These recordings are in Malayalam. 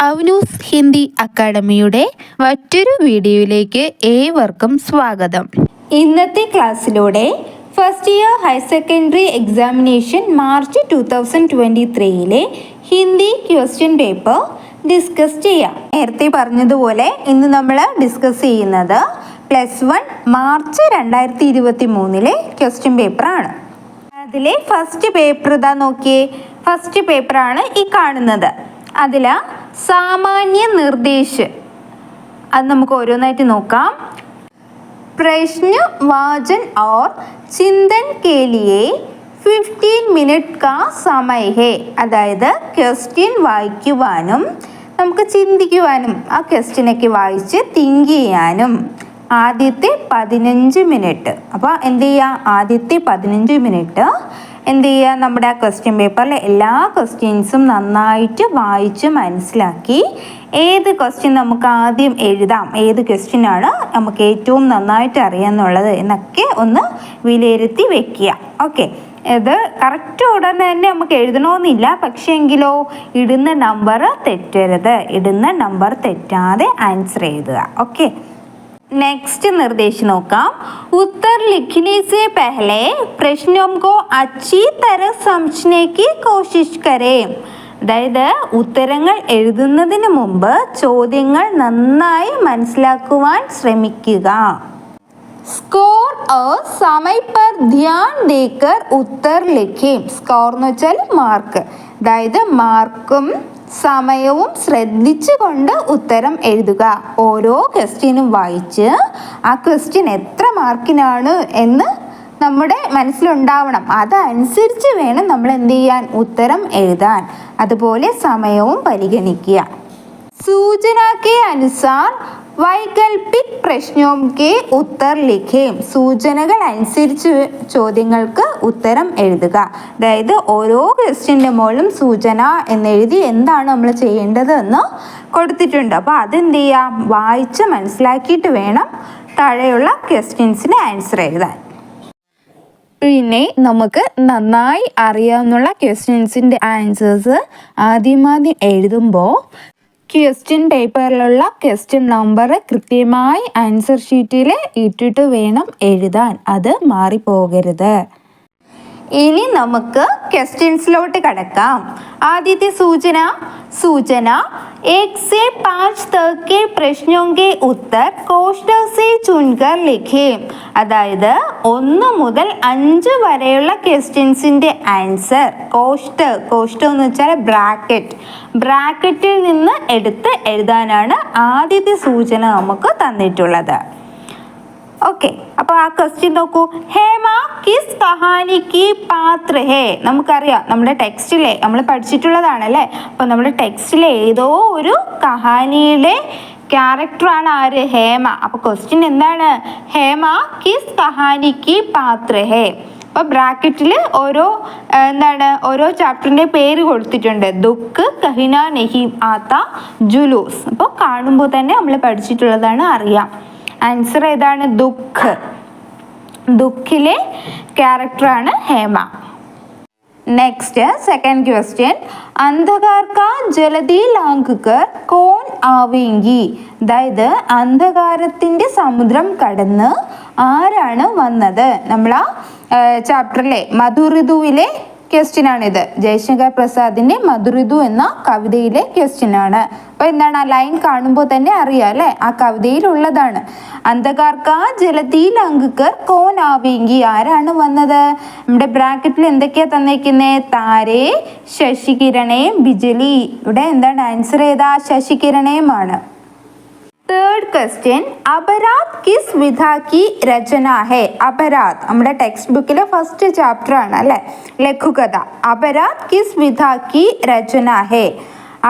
അവനൂസ് ഹിന്ദി അക്കാഡമിയുടെ മറ്റൊരു വീഡിയോയിലേക്ക് ഏവർക്കും സ്വാഗതം. ഇന്നത്തെ ക്ലാസ്സിലൂടെ first year higher secondary examination march 2023 Hindi question paper discuss ചെയ്യാം. നേരത്തെ പറഞ്ഞതുപോലെ ഇന്ന് നമ്മൾ ഡിസ്കസ് ചെയ്യുന്നത് +1 മാർച്ച് 2023 ക്വസ്റ്റ്യൻ പേപ്പറാണ്. അതിലെ ഫസ്റ്റ് പേപ്പർ ഇതാ നോക്കിയേ. ഫസ്റ്റ് പേപ്പറാണ് ഈ കാണുന്നത്. അതിൽ സാമാന്യ നിർദ്ദേശ് അത് നമുക്ക് ഓരോന്നായിട്ട് നോക്കാം. പ്രശ്ന വാചൻ और ചിന്തൻ के लिए 15 മിനിറ്റ് का समय है. അതായത് ക്വസ്റ്റ്യൻ വായിക്കുവാനും നമുക്ക് ചിന്തിക്കുവാനും ആ ക്വസ്റ്റ്യനൊക്കെ വായിച്ച് തിങ്ക് ചെയ്യാനും ആദ്യത്തെ 15 മിനിറ്റ്. അപ്പോൾ എന്ത് ചെയ്യുക, ആദ്യത്തെ 15 മിനിറ്റ് എന്ത് ചെയ്യുക, നമ്മുടെ ആ ക്വസ്റ്റ്യൻ പേപ്പറിലെ എല്ലാ ക്വസ്റ്റ്യൻസും നന്നായിട്ട് വായിച്ച് മനസ്സിലാക്കി ഏത് ക്വസ്റ്റ്യൻ നമുക്ക് ആദ്യം എഴുതാം, ഏത് ക്വസ്റ്റ്യനാണ് നമുക്ക് ഏറ്റവും നന്നായിട്ട് അറിയാമെന്നുള്ളത് എന്നൊക്കെ ഒന്ന് വിലയിരുത്തി വെക്കുക. ഓക്കെ, ഇത് കറക്റ്റ് ഉടനെ തന്നെ നമുക്ക് എഴുതണമെന്നില്ല, പക്ഷേ എങ്കിലോ ഇടുന്ന നമ്പർ തെറ്റരുത്, ഇടുന്ന നമ്പർ തെറ്റാതെ ആൻസർ എഴുതുക. ഓക്കെ, नेक्स्ट निर्देश नोക്കാം. उत्तर लिखने से पहले प्रश्नों को अच्छी तरह समझने की कोशिश करें. അതായത് ഉത്തരങ്ങൾ എഴുതുന്നതിന് മുമ്പ് ചോദ്യങ്ങൾ നന്നായി മനസ്സിലാക്കുവാൻ ശ്രമിക്കുക. സ്കോർ और समय पर ध्यान देकर उत्तर लिखें. സ്കോർ എന്ന് വെച്ചാൽ മാർക്ക്, അതായത് മാർക്കും സമയവും ശ്രദ്ധിച്ചുകൊണ്ട് ഉത്തരം എഴുതുക. ഓരോ ക്വസ്റ്റ്യനും വായിച്ച് ആ ക്വസ്റ്റ്യൻ എത്ര മാർക്കിനാണ് എന്ന് നമ്മുടെ മനസ്സിലുണ്ടാവണം. അതനുസരിച്ച് വേണം നമ്മൾ എന്ത് ചെയ്യാൻ, ഉത്തരം എഴുതാൻ. അതുപോലെ സമയവും പരിഗണിക്കുക. സൂചന के अनुसार വൈകൽപിക് പ്രശ്നോം കെ ഉത്തർ ലിഖേം. സൂചനകൾ അനുസരിച്ച് ചോദ്യങ്ങൾക്ക് ഉത്തരം എഴുതുക. അതായത് ഓരോ ക്വസ്റ്റ്യൻ്റെ മുകളിലും സൂചന എന്നെഴുതി എന്താണ് നമ്മൾ ചെയ്യേണ്ടത് എന്ന് കൊടുത്തിട്ടുണ്ട്. അപ്പോൾ അതെന്ത് ചെയ്യാം, വായിച്ച് മനസ്സിലാക്കിയിട്ട് വേണം താഴെയുള്ള ക്വസ്റ്റ്യൻസിന് ആൻസർ എഴുതാൻ. പിന്നെ നമുക്ക് നന്നായി അറിയാവുന്ന ക്വസ്റ്റ്യൻസിൻ്റെ ആൻസേഴ്സ് ആദ്യം എഴുതുമ്പോൾ ക്വസ്റ്റ്യൻ പേപ്പറിലുള്ള ക്വസ്റ്റ്യൻ നമ്പർ കൃത്യമായി ആൻസർ ഷീറ്റിൽ ഇട്ടിട്ട് വേണം എഴുതാൻ, അത് മാറിപ്പോകരുത്. ഇനി നമുക്ക് ക്വസ്റ്റ്യൻസിലോട്ട് കടക്കാം. ആദ്യത്തെ സൂചന 1 से 5 तक के प्रश्नों के उत्तर कोष्ठक से चुनकर लिखें. അതായത് 1 മുതൽ 5 വരെയുള്ള ക്വസ്റ്റ്യൻസിൻ്റെ ആൻസർ കോഷ്ടം എന്ന് വെച്ചാൽ ബ്രാക്കറ്റിൽ നിന്ന് എടുത്ത് എഴുതാനാണ് ആദ്യത്തെ സൂചന നമുക്ക് തന്നിട്ടുള്ളത്. ഓക്കെ, അപ്പോൾ ആ ക്വസ്റ്റ്യൻ നോക്കൂ. ഹേമ കിസ് കഹാനിക്ക് പാത്ര ഹേ. നമുക്കറിയാം, നമ്മുടെ ടെക്സ്റ്റിലെ നമ്മൾ പഠിച്ചിട്ടുള്ളതാണല്ലേ. അപ്പോൾ നമ്മുടെ ടെക്സ്റ്റിലെ ഏതോ ഒരു കഹാനിയുടെ ക്യാരക്ടറാണ് ആര്, ഹേമ. അപ്പോൾ ക്വസ്റ്റ്യൻ എന്താണ്, ഹേമ കിസ് കഹാനിക്ക് പാത്ര ഹേ. അപ്പോൾ ബ്രാക്കറ്റിൽ ഓരോ ചാപ്റ്ററിൻ്റെ പേര് കൊടുത്തിട്ടുണ്ട്. ദുഃഖ്, കഹിന, നഹീം, ആത്ത, ജുലൂസ്. അപ്പോൾ കാണുമ്പോൾ തന്നെ നമ്മൾ പഠിച്ചിട്ടുള്ളതാണ്, അറിയാം. ആൻസർ ഏതാണ്, ദുഃഖിലെ ക്യാരക്ടറാണ് ഹേമ. Next second question. അന്ധകാർ കാ ജലദി ലാംഘകർ കോൺ ആവേങ്കി. അതായത് അന്ധകാരത്തിൻ്റെ സമുദ്രം കടന്ന് ആരാണ് വന്നത്. നമ്മൾ ആ ചാപ്റ്ററിലെ മധുഋതുവിലെ ക്വസ്റ്റ്യനാണിത്. ജയശങ്കർ പ്രസാദിൻ്റെ മധുഋതു എന്ന കവിതയിലെ ക്വസ്റ്റ്യനാണ്. അപ്പോൾ എന്താണ്, ആ ലൈൻ കാണുമ്പോൾ തന്നെ അറിയാം അല്ലേ, ആ കവിതയിലുള്ളതാണ്. അന്ധകാർക്ക ജലതീൽ അങ്കർ കോൻ ആവേങ്കി. ആരാണ് വന്നത്. നമ്മുടെ ബ്രാക്കറ്റിൽ എന്തൊക്കെയാണ് തന്നേക്കുന്നത്, താരേ, ശശികിരണേം, ബിജലി. ഇവിടെ എന്താണ് ആൻസർ, ഏതാ, ശശികിരണേമാണ്. Third question. അപരാധ് കിസ് വിധ കി രചന ഹേ. അപരാധ് നമ്മുടെ ടെക്സ്റ്റ് ബുക്കിലെ ഫസ്റ്റ് ചാപ്റ്റർ ആണ് അല്ലേ, ലഘുകഥ. അപരാധ് കിസ് വിധ കി രചന ഹേ.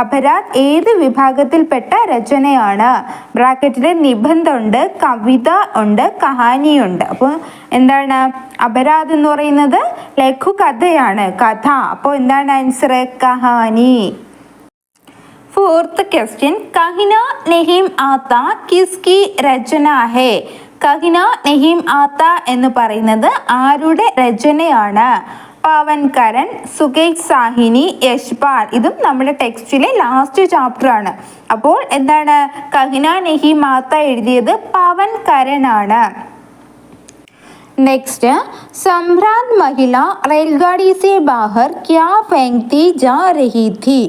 അപരാധ് ഏത് വിഭാഗത്തിൽപ്പെട്ട രചനയാണ്. ബ്രാക്കറ്റിൽ നിബന്ധമുണ്ട്, കവിത ഉണ്ട്, കഹാനിയുണ്ട്. അപ്പോൾ എന്താണ്, അപരാധ് എന്ന് പറയുന്നത് ലഘുകഥയാണ്, കഥ. അപ്പോൾ എന്താണ് ആൻസർ, കഹാനി. Fourth question. കഹിന നഹീം ആത്ത കിസ്കി രചന ഹേ. കഹിന നഹീം ആത്ത എന്ന് പറയുന്നത് ആരുടെ രചനയാണ്. പവൻകരൻ, സുകേഷ് സാഹിനി, യശ്പാൽ. ഇതും നമ്മുടെ ടെക്സ്റ്റിലെ ലാസ്റ്റ് ചാപ്റ്റർ ആണ്. അപ്പോൾ എന്താണ് കഹിന നഹി മാത്ത എഴുതിയത് പവൻകരൻ ആണ്. നെക്സ്റ്റ്, സംഭ്രാന്ത് മഹിള റെയിൽഗാഡി സെ ബാഹർ ക്യാ ഫെങ്തി ജാ രഹി ഥി.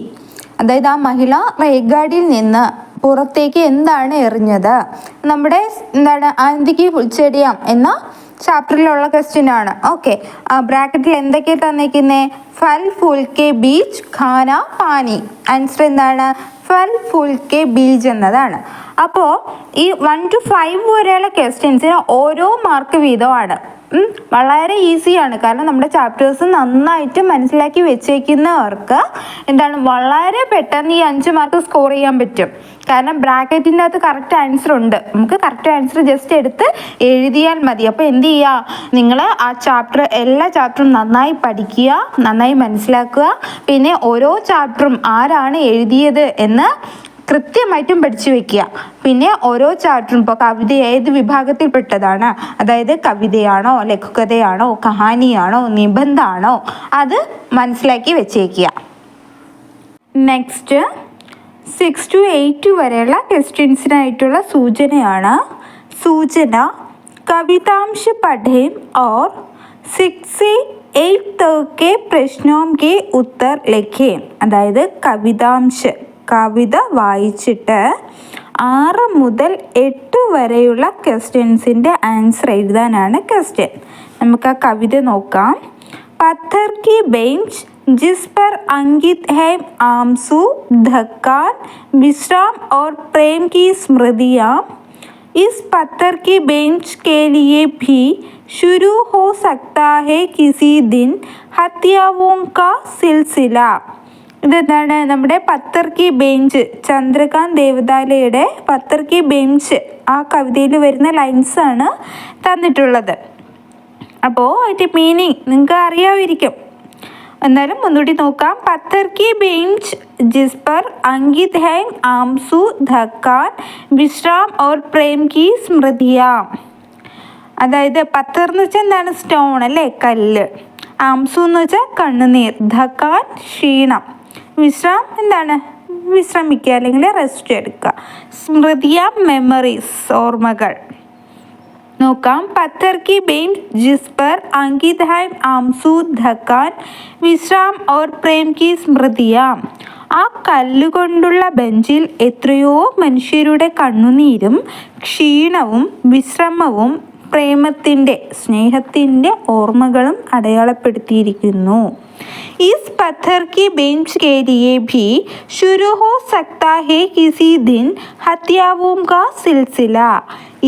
അതായത് ആ മഹിള റെയിൽഗാഡിയിൽ നിന്ന് പുറത്തേക്ക് എന്താണ് എറിഞ്ഞത്? നമ്മുടെ എന്താണ് ആന്തിക്ക് ഫുൾച്ചെടിയാം എന്ന ചാപ്റ്ററിലുള്ള ക്വസ്റ്റ്യൻ ആണ്. ഓക്കെ, ബ്രാക്കറ്റിൽ എന്തൊക്കെ തന്നിരിക്കുന്നേ? ഫൽ ഫുൽ കെ ബീച്ച് ഖാന പാനി. ആൻസർ എന്താണ്? ഫൽ ഫുൽ കെ ബീച്ച് എന്നതാണ്. അപ്പോൾ ഈ 1 to 5 വരെയുള്ള ക്വസ്റ്റ്യൻസിന് ഓരോ മാർക്ക് വീതമാണ്. വളരെ ഈസിയാണ്. കാരണം നമ്മുടെ ചാപ്റ്റേഴ്സ് നന്നായിട്ട് മനസ്സിലാക്കി വെച്ചേക്കുന്നവർക്ക് എന്താണ് വളരെ പെട്ടെന്ന് ഈ 5 മാർക്ക് സ്കോർ ചെയ്യാൻ പറ്റും. കാരണം ബ്രാക്കറ്റിൻ്റെ അകത്ത് കറക്റ്റ് ആൻസർ ഉണ്ട്. നമുക്ക് കറക്റ്റ് ആൻസർ ജസ്റ്റ് എടുത്ത് എഴുതിയാൽ മതി. അപ്പോൾ എന്ത് ചെയ്യുക, നിങ്ങൾ ആ എല്ലാ ചാപ്റ്ററും നന്നായി പഠിക്കുക, നന്നായി മനസ്സിലാക്കുക. പിന്നെ ഓരോ ചാപ്റ്ററും ആരാണ് എഴുതിയത് എന്ന് കൃത്യമായിട്ടും പഠിച്ചു വെക്കുക. പിന്നെ ഓരോ ചാപ്റ്ററും ഇപ്പോൾ കവിത ഏത് വിഭാഗത്തിൽപ്പെട്ടതാണ്, അതായത് കവിതയാണോ, ലഘുകഥയാണോ, കഹാനിയാണോ, നിബന്ധമാണോ, അത് മനസ്സിലാക്കി വെച്ചേക്കുക. നെക്സ്റ്റ് 6 to 8 വരെയുള്ള ക്വസ്റ്റ്യൻസിനായിട്ടുള്ള സൂചനയാണ്. സൂചന കവിതാംശ പഠേം और 6 से 8 तक के प्रश्नों के उत्तर लिखें. അതായത് കവിത വായിച്ചിട്ട് 6 മുതൽ 8 വരെയുള്ള ക്വസ്റ്റ്യൻസിൻ്റെ ആൻസർ എഴുതാനാണ് ക്വസ്റ്റ്യൻ. നമുക്ക് ആ കവിത നോക്കാം. പത്ഥർ की बेंच जिस पर अंकित है आंसू, धक्कान, विश्राम और प्रेम की स्मृतियाँ. इस पत्थर की बेंच के लिए भी शुरू हो सकता है किसी दिन हत्याओं का सिलसिला. ഇതെന്താണ്? നമ്മുടെ പത്തർ കി ബെഞ്ച്, ചന്ദ്രകാന്ത് ദേവദാലയുടെ പത്തർ കി ബെഞ്ച് ആ കവിതയിൽ വരുന്ന ലൈൻസാണ് തന്നിട്ടുള്ളത്. അപ്പോൾ അതിൻ്റെ മീനിങ് നിങ്ങൾക്ക് അറിയാമായിരിക്കും, എന്നാലും ഒന്നുകൂടി നോക്കാം. പത്തർ കി ബെഞ്ച് ജിസ് പർ അങ്കിത് ഹൈ ആംസു, ധക്കാൻ, വിശ്രാം ഓർ പ്രേം കി സ്മൃതിയാ. അതായത് പത്തർ എന്ന് വെച്ചാൽ എന്താണ്? സ്റ്റോൺ അല്ലേ, കല്ല്. ആംസു എന്ന് വെച്ചാൽ കണ്ണുനീർ. ധക്കാൻ ക്ഷീണം. വിശ്രാം എന്താണ്? വിശ്രമിക്കുക അല്ലെങ്കിൽ റെസ്റ്റ് എടുക്കുക. സ്മൃതിയ മെമ്മറീസ്, ഓർമ്മകൾ. നോക്കാം. പത്ഥർ കി ബെഞ്ച് ജിസ് പർ അങ്കിത് ഹൈ ആംസു, ധക്കാൻ, വിശ്രാം ഓർ പ്രേം കി സ്മൃതിയാ. ആ കല്ലുകൊണ്ടുള്ള ബെഞ്ചിൽ എത്രയോ മനുഷ്യരുടെ കണ്ണുനീരും ക്ഷീണവും വിശ്രമവും പ്രേമത്തിൻ്റെ, സ്നേഹത്തിൻ്റെ ഓർമ്മകളും അടയാളപ്പെടുത്തിയിരിക്കുന്നു. इस पत्थर की बेंच के लिए भी शुरू हो सकता है किसी दिन हत्याओं का सिलसिला.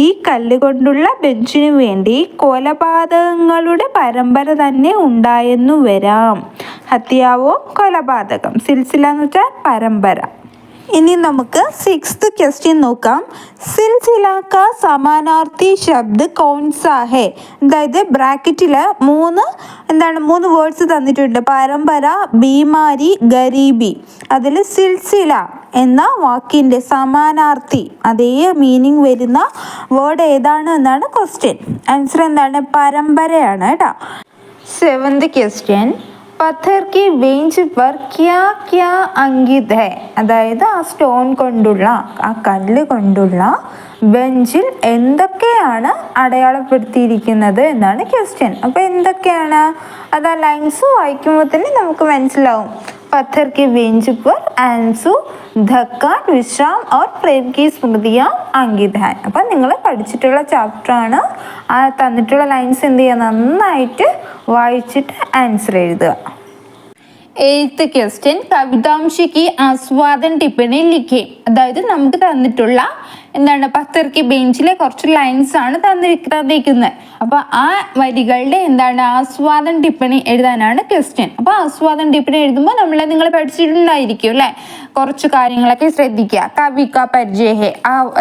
ഈ കല്ലുകൊണ്ടുള്ള ബെഞ്ചിനു വേണ്ടി കൊലപാതകങ്ങളുടെ പരമ്പര തന്നെ ഉണ്ടായെന്നു വരാം. ഹത്യാവോ കൊലപാതകം, സിൽസില എന്ന് വെച്ചാൽ പരമ്പര. ഇനി നമുക്ക് 6th ക്വസ്റ്റ്യൻ നോക്കാം. സിൽസില കാ സമാനാർത്ഥി ശബ്ദ് കൗൺസാ ഹേ. അതായത് ബ്രാക്കറ്റിൽ 3 വേർഡ്സ് തന്നിട്ടുണ്ട്. പരമ്പര, ബീമാരി, ഗരീബി. അതിൽ സിൽസില എന്ന വാക്കിൻ്റെ സമാനാർത്ഥി, അതേ മീനിങ് വരുന്ന വേർഡ് ഏതാണ് എന്നാണ് ക്വസ്റ്റ്യൻ. ആൻസർ എന്താണ്? പരമ്പരയാണ് കേട്ടോ. 7th question. പത്ഥർ കി ബെഞ്ച് പർ ക്യാ ക്യാ അങ്കിത് ഹൈ. അതായത് ആ സ്റ്റോൺ കൊണ്ടുള്ള, ആ കല്ല് കൊണ്ടുള്ള ബെഞ്ചിൽ എന്തൊക്കെയാണ് അടയാളപ്പെടുത്തിയിരിക്കുന്നത് എന്നാണ് ക്വസ്റ്റ്യൻ. അപ്പോൾ എന്തൊക്കെയാണ്? അത് ആ ലൈൻസ് വായിക്കുമ്പോൾ തന്നെ നമുക്ക് മനസ്സിലാവും. പത്ഥർ കി ബെഞ്ച് പർ ആൻസു, ധക്കാൻ, വിശ്രാം ഓർ പ്രേം കി സ്മൃതിയാ അങ്കിത് ഹൈ. അപ്പം നിങ്ങൾ പഠിച്ചിട്ടുള്ള ചാപ്റ്ററാണ്. ആ തന്നിട്ടുള്ള ലൈൻസ് എന്ത് ചെയ്യുക? നന്നായിട്ട് വായിച്ചിട്ട് ആൻസർ എഴുതുക. 8th question. കവിതാംശിക്ക് ആസ്വാദൻ ടിപ്പണി ലിഖേ. അതായത് നമുക്ക് തന്നിട്ടുള്ള എന്താണ്? പത്ഥർ കി ബെഞ്ചിലെ കുറച്ച് ലൈൻസ് ആണ് തന്നിരിക്കുന്നത്. അപ്പോൾ ആ വരികളുടെ എന്താണ്? ആസ്വാദൻ ടിപ്പണി എഴുതാനാണ് ക്വസ്റ്റ്യൻ. അപ്പോൾ ആസ്വാദൻ ടിപ്പണി എഴുതുമ്പോൾ നിങ്ങൾ പഠിച്ചിട്ടുണ്ടായിരിക്കും അല്ലേ? കുറച്ച് കാര്യങ്ങളൊക്കെ ശ്രദ്ധിക്കുക. കവിക പരിചയ,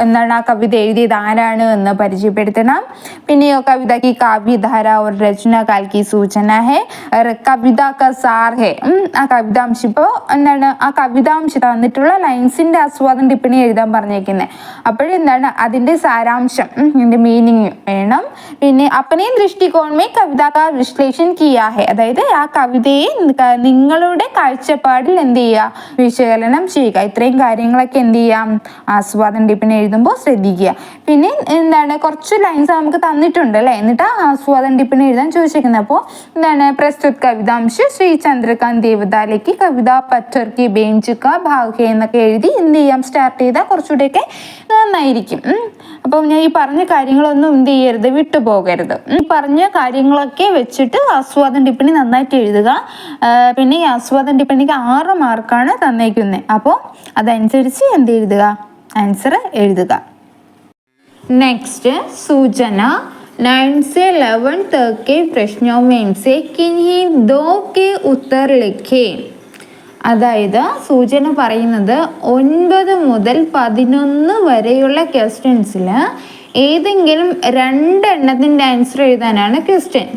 എന്താണ് ആ കവിത എഴുതിയത് ആരാണ് എന്ന് പരിചയപ്പെടുത്തണം. പിന്നെയോ കവിത की काव्यधारा और रचना काल की सूचना है और कविता का सार है. ആ കവിതാംശം ഇപ്പോൾ എന്താണ് ആ കവിതാംശം തന്നിട്ടുള്ള ലൈൻസിന്റെ ആസ്വാദന ടിപ്പണി എഴുതാൻ പറഞ്ഞേക്കുന്നത്. അപ്പോഴെന്താണ് അതിന്റെ സാരാംശം, ഇതിന്റെ മീനിങ് വേണം. പിന്നെ अपने दृष्टिकोण में कविता का विश्लेषण किया है, അതായത് ആ കവിതയെ നിങ്ങളുടെ കാഴ്ചപ്പാടിൽ എന്ത് ചെയ്യുക, വിശകലനം ചെയ്യുക. ഇത്രയും കാര്യങ്ങളൊക്കെ എന്ത് ചെയ്യാം ആസ്വാദന ടിപ്പണി എഴുതുമ്പോൾ ശ്രദ്ധിക്കുക. പിന്നെ എന്താണ് കുറച്ച് ലൈൻസ് നമുക്ക് തന്നിട്ടുണ്ട് അല്ലേ, എന്നിട്ട് ആ ആസ്വാദന ടിപ്പണി എഴുതാൻ ചോദിച്ചിരിക്കുന്നത്. അപ്പോൾ എന്താണ് പ്രസ്തുത കവിതാംശ ശ്രീ ചന്ദ്രകാന്ത് ദേവദാലേക്ക് കവിത പറ്റർ കി ബെഞ്ച് കാ ഭാഗ് എന്നൊക്കെ എഴുതി എന്ത് ചെയ്യാം സ്റ്റാർട്ട് ചെയ്താൽ കുറച്ചുകൂടെയൊക്കെ നന്നായിരിക്കും. അപ്പം ഞാൻ ഈ പറഞ്ഞ കാര്യങ്ങളൊന്നും എന്ത് ചെയ്യരുത്, വിട്ടുപോകരുത്. ഈ പറഞ്ഞ കാര്യങ്ങളൊക്കെ വെച്ചിട്ട് ആസ്വാദന ടിപ്പണി നന്നായിട്ട് എഴുതുക. പിന്നെ ഈ ആസ്വാദന ടിപ്പണിക്ക് 6 മാർക്കാണ് തന്നേക്കുന്നത്. അപ്പോൾ അതനുസരിച്ച് എന്ത് എഴുതുക, ആൻസർ എഴുതുക. നെക്സ്റ്റ് सूचना 9 से 11 तक के प्रश्नों में से किन्हीं 2 के उत्तर लिखें. അതായത് സൂചന പറയുന്നത് 9 മുതൽ 11 വരെയുള്ള ക്വസ്റ്റ്യൻസിൽ ഏതെങ്കിലും 2 എണ്ണത്തിൻ്റെ ആൻസർ എഴുതാനാണ് ക്വസ്റ്റ്യൻ.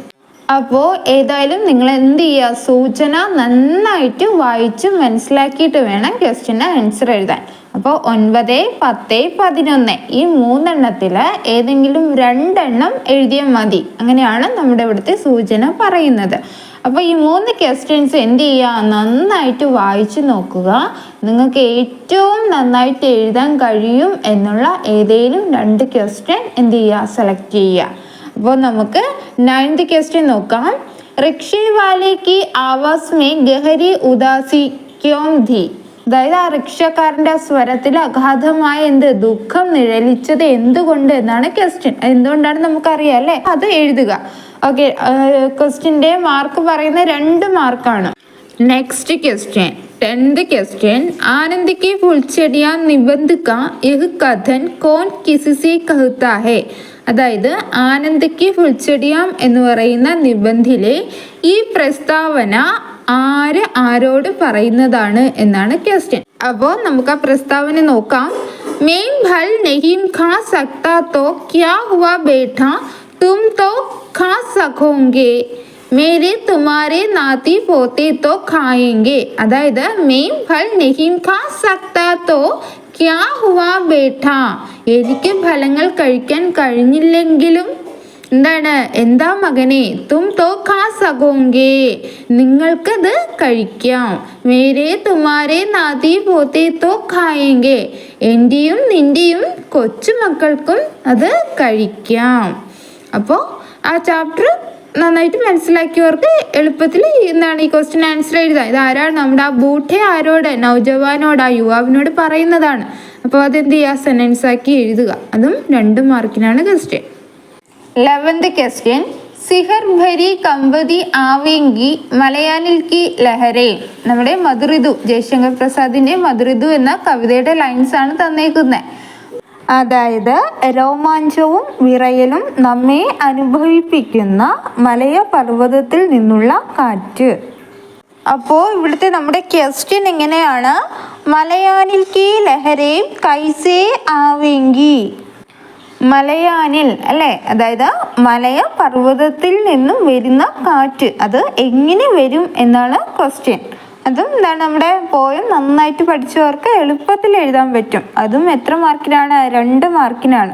അപ്പോൾ ഏതായാലും നിങ്ങൾ എന്ത് ചെയ്യുക, സൂചന നന്നായിട്ട് വായിച്ച് മനസ്സിലാക്കിയിട്ട് വേണം ക്വസ്റ്റ്യന് ആൻസർ എഴുതാൻ. അപ്പോൾ 9, 10, 11 ഈ 3 എണ്ണത്തിൽ ഏതെങ്കിലും 2 എണ്ണം എഴുതിയാൽ മതി. അങ്ങനെയാണ് നമ്മുടെ ഇവിടുത്തെ സൂചന പറയുന്നത്. അപ്പോൾ ഈ 3 ക്വസ്റ്റ്യൻസ് എന്ത് ചെയ്യുക, നന്നായിട്ട് വായിച്ച് നോക്കുക. നിങ്ങൾക്ക് ഏറ്റവും നന്നായിട്ട് എഴുതാൻ കഴിയും എന്നുള്ള ഏതെങ്കിലും 2 ക്വസ്റ്റ്യൻ എന്ത് ചെയ്യുക, സെലക്ട് ചെയ്യുക. അപ്പോൾ നമുക്ക് 9th ക്വസ്റ്റ്യൻ നോക്കാം. റിക്ഷേ വാലെ കി ആവാസ് മേ ഗഹരി ഉദാസി ക്യോം ധി, അതായത് ആ റിക്ഷക്കാരൻ്റെ സ്വരത്തിൽ അഗാധമായ ദുഃഖം നിഴലിച്ചത് എന്തുകൊണ്ട് എന്നാണ് ക്വസ്റ്റ്യൻ. എന്തുകൊണ്ടാണ് നമുക്കറിയാം അല്ലേ, അത് എഴുതുക. ഓക്കെ, ക്വസ്റ്റ്യൻ്റെ മാർക്ക് പറയുന്ന 2 മാർക്കാണ്. Next question 10th question. ആനന്ദ് കി ഫുൽച്ചെടിയാ നിബന്ധ കാ യഹ് കഥൻ കോൻ കിസിസെ കഹ്താ ഹെ, അതായത് ആനന്ദ് കി ഫുൽച്ചെടിയാം എന്ന് പറയുന്ന നിബന്ധിലെ ഈ പ്രസ്താവന ആരോട് പറയുന്നതാണ് എന്നാണ് ക്വസ്റ്റ്യൻ. അപ്പോൾ നമുക്ക് ആ പ്രസ്താവന നോക്കാം. मैं फल नहीं खा सकता तो क्या हुआ बेटा, तुम तो खा सकोगे, मेरे तुम्हारे नाती पोते तो खाएंगे. അതായത് मैं फल नहीं खा सकता तो क्या हुआ बेटा, എനിക്ക് ഫലങ്ങൾ കഴിക്കാൻ കഴിഞ്ഞില്ലെങ്കിലും എന്താ മകനെ, തും തോ ഖാ സകോങ്കേ, നിങ്ങൾക്കത് കഴിക്കാം. മേരെ തുമാരെ നാതി പോത്തെ തോ ഖായേങ്കേ, എൻ്റെയും നിൻ്റെയും കൊച്ചുമക്കൾക്കും അത് കഴിക്കാം. അപ്പോൾ ആ ചാപ്റ്റർ നന്നായിട്ട് മനസ്സിലാക്കിയവർക്ക് എളുപ്പത്തിൽ ഈ ക്വസ്റ്റ്യൻ ആൻസർ എഴുതാം. ഇത് ആരാണ്, നമ്മുടെ ആ ബൂട്ടെ ആരോട്, നൗജവാനോട്, ആ യുവാവിനോട് പറയുന്നതാണ്. അപ്പോൾ അതെന്ത് ചെയ്യുക, സെൻറ്റൻസ് ആക്കി എഴുതുക. അതും 2 മാർക്കിനാണ് ക്വസ്റ്റ്യൻ. 11th question. സിഹർ ഭരി കമ്പതി ആവേങ്കി മലയാളിൽ കി ലഹരേ, നമ്മുടെ മധുറിതു, ജയശങ്കർ പ്രസാദിന്റെ മധുറിതു എന്ന കവിതയുടെ ലൈൻസ് ആണ് തന്നേക്കുന്നത്. അതായത് രോമാഞ്ചവും വിറയലും നമ്മെ അനുഭവിപ്പിക്കുന്ന മലയ പർവ്വതത്തിൽ നിന്നുള്ള കാറ്റ്. അപ്പോൾ ഇവിടുത്തെ നമ്മുടെ ക്വസ്റ്റ്യൻ എങ്ങനെയാണ്, മലയാളിൽ കി ലഹരേ കൈസേ ആവേങ്കി, മലയാനിൽ അല്ലേ, അതായത് മലയ പർവ്വതത്തിൽ നിന്നും വരുന്ന കാറ്റ് അത് എങ്ങനെ വരും എന്നാണ് ക്വസ്റ്റ്യൻ. അതും നമ്മുടെ പോയം നന്നായിട്ട് പഠിച്ചവർക്ക് എളുപ്പത്തിൽ എഴുതാൻ പറ്റും. അതും എത്ര മാർക്കിനാണ്, 2 മാർക്കിനാണ്.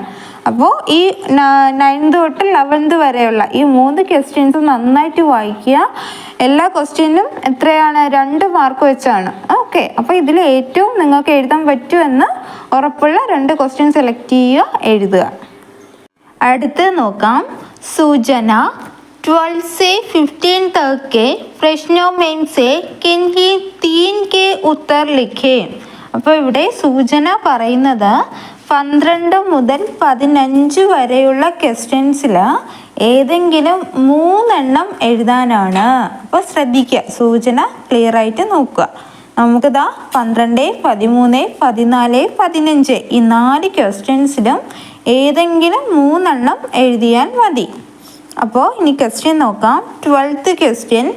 അപ്പോൾ ഈ 9th തൊട്ട് 11th വരെയുള്ള ഈ 3 ക്വസ്റ്റ്യൻസ് നന്നായിട്ട് വായിക്കുക. എല്ലാ ക്വസ്റ്റ്യനും എത്രയാണ്, 2 മാർക്ക് വെച്ചാണ്. ഓക്കെ, അപ്പോൾ ഇതിൽ ഏറ്റവും നിങ്ങൾക്ക് എഴുതാൻ പറ്റുമെന്ന് ഉറപ്പുള്ള 2 ക്വസ്റ്റ്യൻ സെലക്ട് ചെയ്യുക, എഴുതുക. അടുത്ത് നോക്കാം. സൂചന 12 से 15 तक के प्रश्नों में से किन्हीं 3 के उत्तर लिखें. അപ്പോൾ ഇവിടെ സൂചന പറയുന്നത് 12 മുതൽ 15 വരെയുള്ള ക്വസ്റ്റ്യൻസിൽ ഏതെങ്കിലും 3 എണ്ണം എഴുതാനാണ്. അപ്പോൾ ശ്രദ്ധിക്കുക, സൂചന ക്ലിയർ ആയിട്ട് നോക്കുക. നമുക്കിതാ 12, 13, 14, 15 ഈ 4 ക്വസ്റ്റ്യൻസിലും ഏതെങ്കിലും 3 എണ്ണം എഴുതിയാൽ മതി. അപ്പോൾ ഇനി ക്വസ്റ്റ്യൻ നോക്കാം. 12th question.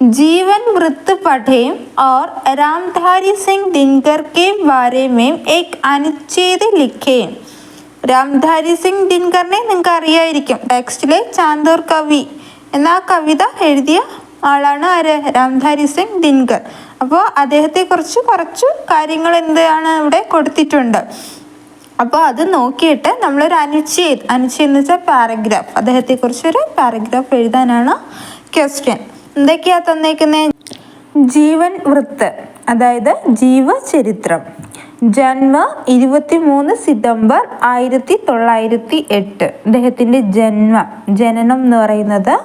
जीवन वृत्त पढ़ें और रामधारी सिंह दिनकर के बारे में एक अनुच्छेद लिखें. രാംധാരി സിംഗ് ദിൻകറിനെ നിങ്ങൾക്ക് അറിയായിരിക്കും, ടെക്സ്റ്റിലെ ചാന്തോർ കവി എന്ന കവിത എഴുതിയ ആളാണ് ആര്? രാംധാരി സിംഗ് ദിൻകർ. അപ്പോൾ അദ്ദേഹത്തെക്കുറിച്ച് കുറച്ച് കാര്യങ്ങൾ എന്താണ് ഇവിടെ കൊടുത്തിട്ടുണ്ട്. അപ്പോൾ അത് നോക്കിയിട്ട് നമ്മളൊരു അനുച്ഛേദ് എന്ന് വെച്ചാൽ പാരഗ്രാഫ്, അദ്ദേഹത്തെക്കുറിച്ചൊരു പാരഗ്രാഫ് എഴുതാനാണ് ക്വസ്റ്റ്യൻ. എന്തൊക്കെയാ തന്നേക്കുന്നത്? ജീവൻ വൃത്ത്, അതായത് ജീവചരിത്രം. ജന്മ 23 സിതംബർ 1908. അദ്ദേഹത്തിൻ്റെ ജനനം എന്ന് പറയുന്നത്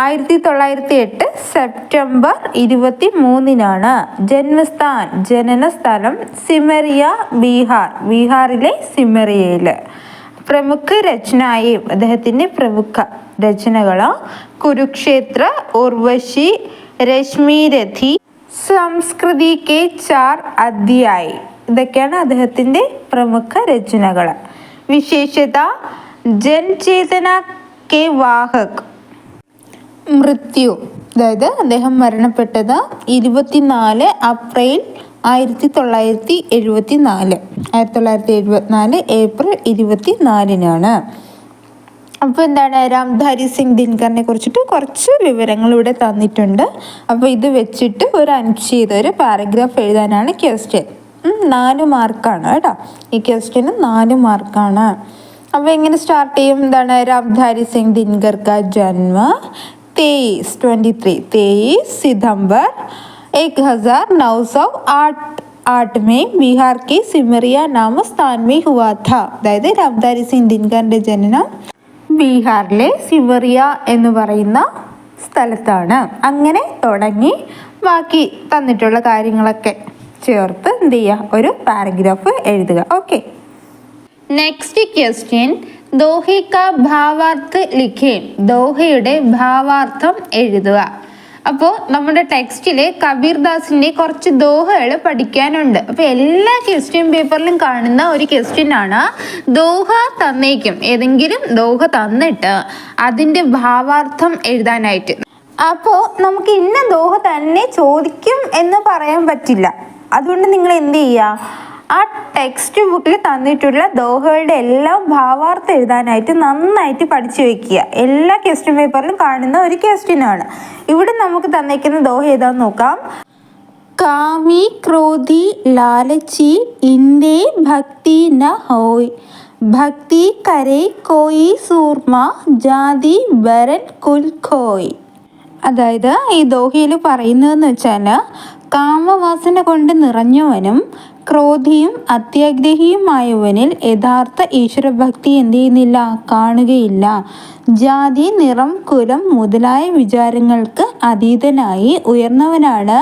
1908 സെപ്റ്റംബർ 23-നാണ്. ജനനസ്ഥലം സിമറിയ, ബീഹാറിലെ സിമറിയയിൽ. പ്രമുഖ രചനായും, അദ്ദേഹത്തിൻ്റെ പ്രമുഖ രചനകൾ കുരുക്ഷേത്ര, ഉർവശി, രശ്മിരഥി, സംസ്കൃതി കെ 4 അധ്യായ്. ഇതൊക്കെയാണ് അദ്ദേഹത്തിൻ്റെ പ്രമുഖ രചനകൾ. വിശേഷത ജൻചേതന കെ വാഹക്. മൃത്യു, അതായത് അദ്ദേഹം മരണപ്പെട്ടത് 24 ഏപ്രിൽ 1974 ഏപ്രിൽ 24-നാണ്. അപ്പോൾ എന്താണ്, രാംധാരി സിംഗ് ദിൻകറിനെ കുറിച്ചിട്ട് കുറച്ച് വിവരങ്ങൾ ഇവിടെ തന്നിട്ടുണ്ട്. അപ്പോൾ ഇത് വെച്ചിട്ട് ഒരു അനുച്ഛേദം, ഒരു പാരഗ്രാഫ് എഴുതാനാണ് ക്വസ്റ്റ്യൻ. 4 മാർക്കാണ് കേട്ടോ, ഈ ക്വസ്റ്റ്യന് 4 മാർക്കാണ്. അപ്പോൾ എങ്ങനെ സ്റ്റാർട്ട് ചെയ്യും? എന്താണ്, രാംധാരി സിംഗ് ദിൻകർ കാ ജന്മ 23 सितंबर 1908 में बिहार के सिमरिया नाम स्थान में हुआ था. അതായത് രാംധാരി സിംഗ് ദിൻകറിൻ്റെ ജനനം ബീഹാറിലെ സിമറിയ എന്ന് പറയുന്ന സ്ഥലത്താണ്. അങ്ങനെ തുടങ്ങി ബാക്കി തന്നിട്ടുള്ള കാര്യങ്ങളൊക്കെ ചേർത്ത് എന്ത് ചെയ്യുക, ഒരു പാരഗ്രാഫ് എഴുതുക. ഓക്കെ, നെക്സ്റ്റ് ക്വസ്റ്റ്യൻ, ദോഹെ കാ ഭാവാർത്ഥ ലിഖേ. ദോഹയുടെ ഭാവാർത്ഥം എഴുതുക. അപ്പോൾ നമ്മുടെ ടെക്സ്റ്റിൽ കബീർദാസിൻ്റെ കുറച്ച് ദോഹകൾ പഠിക്കാനുണ്ട്. അപ്പോൾ എല്ലാ ക്വസ്റ്റ്യൻ പേപ്പറിലും കാണുന്ന ഒരു ക്വസ്റ്റ്യൻ ആണ് ദോഹ തന്നേക്കും. ഏതെങ്കിലും ദോഹ തന്നിട്ട് അതിൻ്റെ ഭാവാർത്ഥം എഴുതാനായിട്ട്. അപ്പോൾ നമുക്ക് ഇന്ന ദോഹ തന്നെ ചോദിക്കും എന്ന് പറയാൻ പറ്റില്ല. അതുകൊണ്ട് നിങ്ങൾ എന്ത് ചെയ്യുക, ആ ടെക്സ്റ്റ് ബുക്കിൽ തന്നിട്ടുള്ള ദോഹകളുടെ എല്ലാം ഭാവാർത്ഥം എഴുതാനായിട്ട് നന്നായിട്ട് പഠിച്ചു വെക്കുക. എല്ലാ ക്വസ്റ്റ്യൻ പേപ്പറിലും കാണുന്ന ഒരു ക്വസ്റ്റ്യൻ ആണ്. ഇവിടെ നമുക്ക് തന്നിരിക്കുന്ന ദോഹ ഏതാന്ന് നോക്കാം. കാമി ക്രോധി ലാലച്ചി ഇൻഡേ ഭക്തി ന ഹോയ്, ഭക്തി കരേ കോയി സൂർമ ജാതി ബരൻ കുൽ ഖോയ്. അതായത് ഈ ദോഹയിൽ പറയുന്നതെന്ന് വെച്ചാൽ, കാമവാസന കൊണ്ട് നിറഞ്ഞവനും ക്രോധിയും അത്യാഗ്രഹിയുമായവനിൽ യഥാർത്ഥ ഈശ്വരഭക്തി എന്ത് ചെയ്യുന്നില്ല, കാണുകയില്ല. ജാതി, നിറം, കുലം മുതലായ വിചാരങ്ങൾക്ക് അതീതനായി ഉയർന്നവനാണ്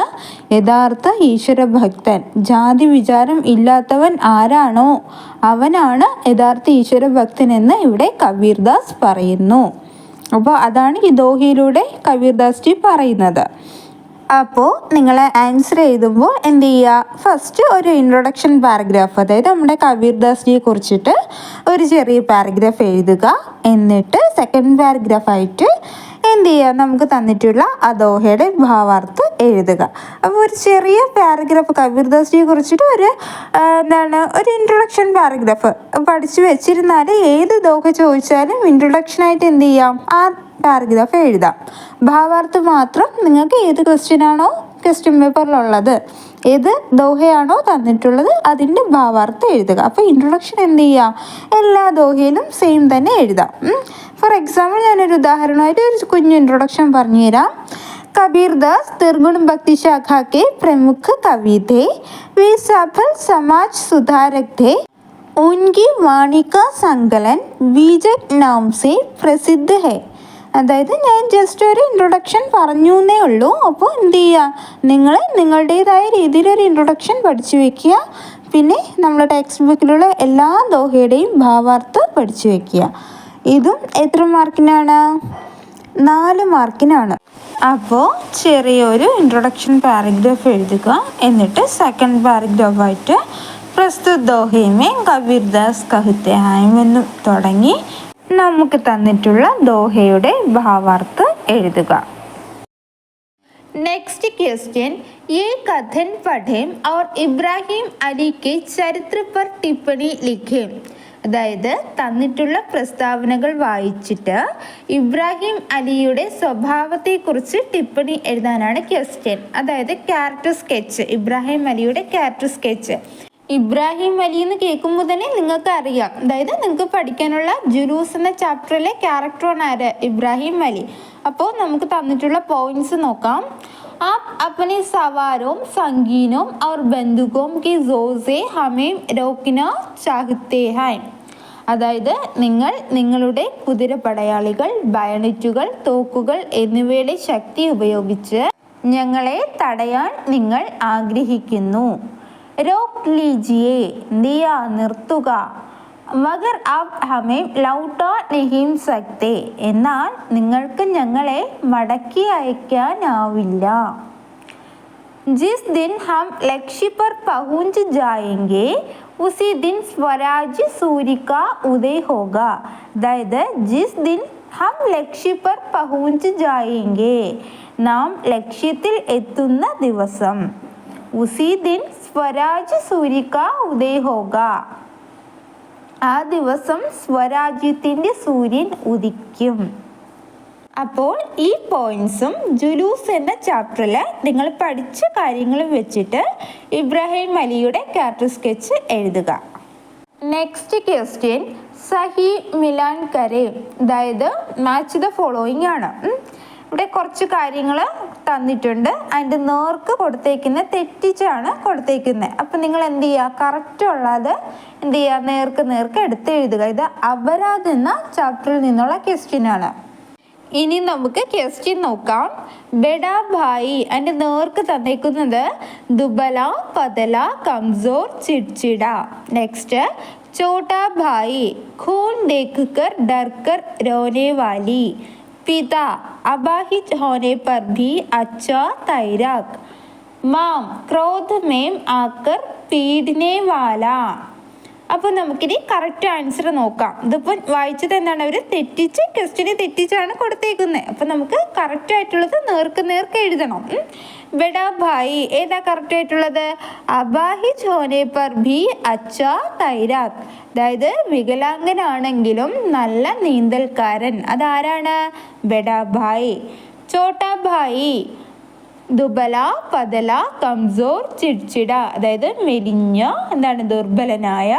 യഥാർത്ഥ ഈശ്വരഭക്തൻ. ജാതി വിചാരം ഇല്ലാത്തവൻ ആരാണോ അവനാണ് യഥാർത്ഥ ഈശ്വരഭക്തനെന്ന് ഇവിടെ കബീർദാസ് പറയുന്നു. അപ്പോൾ അതാണ് ഈ ദോഹയിലൂടെ കബീർദാസ് ജി പറയുന്നത്. അപ്പോൾ നിങ്ങൾ ആൻസർ എഴുതുമ്പോൾ എന്ത് ചെയ്യുക, ഫസ്റ്റ് ഒരു ഇൻട്രൊഡക്ഷൻ പാരഗ്രാഫ്, അതായത് നമ്മുടെ കബീർദാസ് ജിയെ കുറിച്ചിട്ട് ഒരു ചെറിയ പാരഗ്രാഫ് എഴുതുക. എന്നിട്ട് സെക്കൻഡ് പാരഗ്രാഫായിട്ട് എന്ത് ചെയ്യുക, നമുക്ക് തന്നിട്ടുള്ള ആ ദോഹയുടെ ഭാവാർത്ഥം എഴുതുക. അപ്പോൾ ഒരു ചെറിയ പാരഗ്രാഫ് കബീർദാസ് ജിയെ കുറിച്ചിട്ട് ഒരു ഒരു ഇൻട്രൊഡക്ഷൻ പാരഗ്രാഫ് പഠിച്ചു വെച്ചിരുന്നാൽ ഏത് ദോഹ ചോദിച്ചാലും ഇൻട്രൊഡക്ഷനായിട്ട് എന്ത് ചെയ്യാം, ആ പാരഗ്രാഫ് എഴുതാം. ഭാവാർത്ഥം മാത്രം നിങ്ങൾക്ക് ഏത് ക്വസ്റ്റ്യൻ ആണോ ക്വസ്റ്റ്യൻ പേപ്പറിലുള്ളത്, ഏത് ദോഹയാണോ തന്നിട്ടുള്ളത് അതിൻ്റെ ഭാവാർത്ഥം എഴുതുക. അപ്പോൾ ഇൻട്രൊഡക്ഷൻ എന്ത് ചെയ്യുക, എല്ലാ ദോഹയിലും സെയിം തന്നെ എഴുതാം. ഫോർ എക്സാമ്പിൾ ഞാനൊരു ഉദാഹരണമായിട്ട് ഒരു കുഞ്ഞു ഇൻട്രൊഡക്ഷൻ പറഞ്ഞു തരാം. कबीरदास त्रिगुण भक्ति शाखा के प्रमुख कवि थे. वे सफल समाज सुधारक थे. उनकी वाणी का संकलन बीजक नाम से प्रसिद्ध है. അതായത് ഞാൻ ജസ്റ്റ് ഒരു ഇൻട്രൊഡക്ഷൻ പറഞ്ഞു എന്നേ ഉള്ളൂ. അപ്പോൾ എന്ത് ചെയ്യുക, നിങ്ങൾ നിങ്ങളുടേതായ രീതിയിലൊരു ഇൻട്രൊഡക്ഷൻ പഠിച്ചു വയ്ക്കുക. പിന്നെ നമ്മൾ ടെക്സ്റ്റ് ബുക്കിലുള്ള എല്ലാ ദോഹയുടെയും ഭാവാർത്ഥം പഠിച്ചു വയ്ക്കുക. ഇതും എത്ര മാർക്കിനാണ്? 4 മാർക്കിനാണ്. അപ്പോൾ ചെറിയൊരു ഇൻട്രൊഡക്ഷൻ പാരഗ്രാഫ് എഴുതുക. എന്നിട്ട് സെക്കൻഡ് പാരഗ്രാഫായിട്ട് പ്രസ്തുത ദോഹയുമേ കബീർദാസ് കഹത്തെ ഹായ് എന്ന് തുടങ്ങി നമുക്ക് തന്നിട്ടുള്ള ദോഹയുടെ ഭാവാർത്ഥം എഴുതുക. नेक्स्ट क्वेश्चन, ये कथन पढ़ें और ഇബ്രാഹിം അലിക്ക് ചരിത്ര पर टिप्पणी लिखें. അതായത് തന്നിട്ടുള്ള പ്രസ്താവനകൾ വായിച്ചിട്ട് ഇബ്രാഹിം അലിയുടെ സ്വഭാവത്തെക്കുറിച്ച് ടിപ്പണി എഴുതാനാണ് ക്വസ്റ്റ്യൻ. അതായത് ക്യാരക്ടർ സ്കെച്ച്, ഇബ്രാഹിം അലിയുടെ ക്യാരക്ടർ സ്കെച്ച്. ഇബ്രാഹിം അലി എന്ന് കേൾക്കുമ്പോൾ തന്നെ നിങ്ങൾക്ക് അറിയാം, അതായത് നിങ്ങൾക്ക് പഠിക്കാനുള്ള ജുലൂസ് എന്ന ചാപ്റ്ററിലെ ക്യാരക്ടറാണ് ആര്? ഇബ്രാഹിം അലി. അപ്പോൾ നമുക്ക് തന്നിട്ടുള്ള പോയിന്റ്സ് നോക്കാം. आप अपने सवारों, संगीनों और बंदूकों के जोर से हमें रोकना चाहते हैं. അതായത് നിങ്ങൾ നിങ്ങളുടെ കുതിരപ്പടയാളികൾ, ബയണറ്റുകൾ, തോക്കുകൾ എന്നിവയുടെ ശക്തി ഉപയോഗിച്ച് ഞങ്ങളെ തടയാൻ നിങ്ങൾ ആഗ്രഹിക്കുന്നു. रोक लीजिए, दिया നിർത്തുക. മഗർ ആപ് ഹമേ ലൗട്ടാ നഹീം സക്തേ, എന്നാൽ നിങ്ങൾക്ക് ഞങ്ങളെ മടക്കി അയക്കാനാവില്ല. ജിസ് ദിൻ ഹം ലക്ഷ്യ पर पहुंच जाएंगे उसी दिन स्वराज सूर्य का उदय होगा. അതായത് ജിസ് ദിൻ ഹം ലക്ഷ്യ पर पहुंच जाएंगे, നാം ലക്ഷ്യത്തിൽ എത്തുന്ന ദിവസം. ഉസി ദിൻ സ്വരാജ് സൂര്യ കാ ഉദയ ഹോഗ, ആ ദിവസം സ്വരാജ്യത്തിൻ്റെ സൂര്യൻ ഉദിക്കും. അപ്പോൾ ഈ പോയിന്റ്സും ജുലൂസ് എന്ന ചാപ്റ്ററിൽ നിങ്ങൾ പഠിച്ച കാര്യങ്ങളും വെച്ചിട്ട് ഇബ്രാഹിം അലിയുടെ ക്യാരക്ടർ സ്കെച്ച് എഴുതുക. നെക്സ്റ്റ് ക്വസ്റ്റ്യൻ, സഹി മിലാൻ കരെ, അതായത് മാച്ച് ദ ഫോളോയിങ് ആണ്. ഇവിടെ കുറച്ച് കാര്യങ്ങൾ തന്നിട്ടുണ്ട്, അതിൻ്റെ നേർക്ക് കൊടുത്തേക്കുന്നത് തെറ്റിച്ചാണ് കൊടുത്തേക്കുന്നത്. അപ്പം നിങ്ങൾ എന്ത് ചെയ്യുക, കറക്റ്റ് ഉള്ളത് എന്ത് ചെയ്യുക, നേർക്ക് എടുത്ത് എഴുതുക. ഇത് അപരാധ് എന്ന ചാപ്റ്ററിൽ നിന്നുള്ള ക്വസ്റ്റ്യൻ ആണ്. ഇനി നമുക്ക് ക്വസ്റ്റ്യൻ നോക്കാം. ബെഡാ ഭായി, അതിൻ്റെ നേർക്ക് തന്നേക്കുന്നത് ദുബല, പതല, കംസോർ, ചിഡ്ചിട. നെക്സ്റ്റ്, ചോട്ടാ ഭായി, ഖൂൻ ദേഖ് കർ ഡർ കർ രോനെ വാലി. पिता, अबाहिज होने पर भी अच्छा तैराक. माम, क्रोध में आकर पीड़ने वाला. അപ്പോൾ നമുക്കിനി കറക്റ്റ് ആൻസർ നോക്കാം. ഇതിപ്പോൾ വായിച്ചത് എന്താണ്, അവർ തെറ്റിച്ച് ക്വസ്റ്റ്യന് തെറ്റിച്ചാണ് കൊടുത്തേക്കുന്നത്. അപ്പം നമുക്ക് കറക്റ്റ് ആയിട്ടുള്ളത് നേർക്ക് എഴുതണം. ബെഡാ ഭായി ഏതാ കറക്റ്റ് ആയിട്ടുള്ളത്? അബാഹിജ് ഹോനെ പർ ഭി അച്ഛാ തൈരാക്, അതായത് വികലാംഗനാണെങ്കിലും നല്ല നീന്തൽക്കാരൻ. അതാരാണ്? ബെഡാ ഭായി. ചോട്ടാ ഭായി ദുബല, പതല, കംസോർ, ചിഡ്ചിട, അതായത് മെലിഞ്ഞ, എന്താണ്, ദുർബലനായ,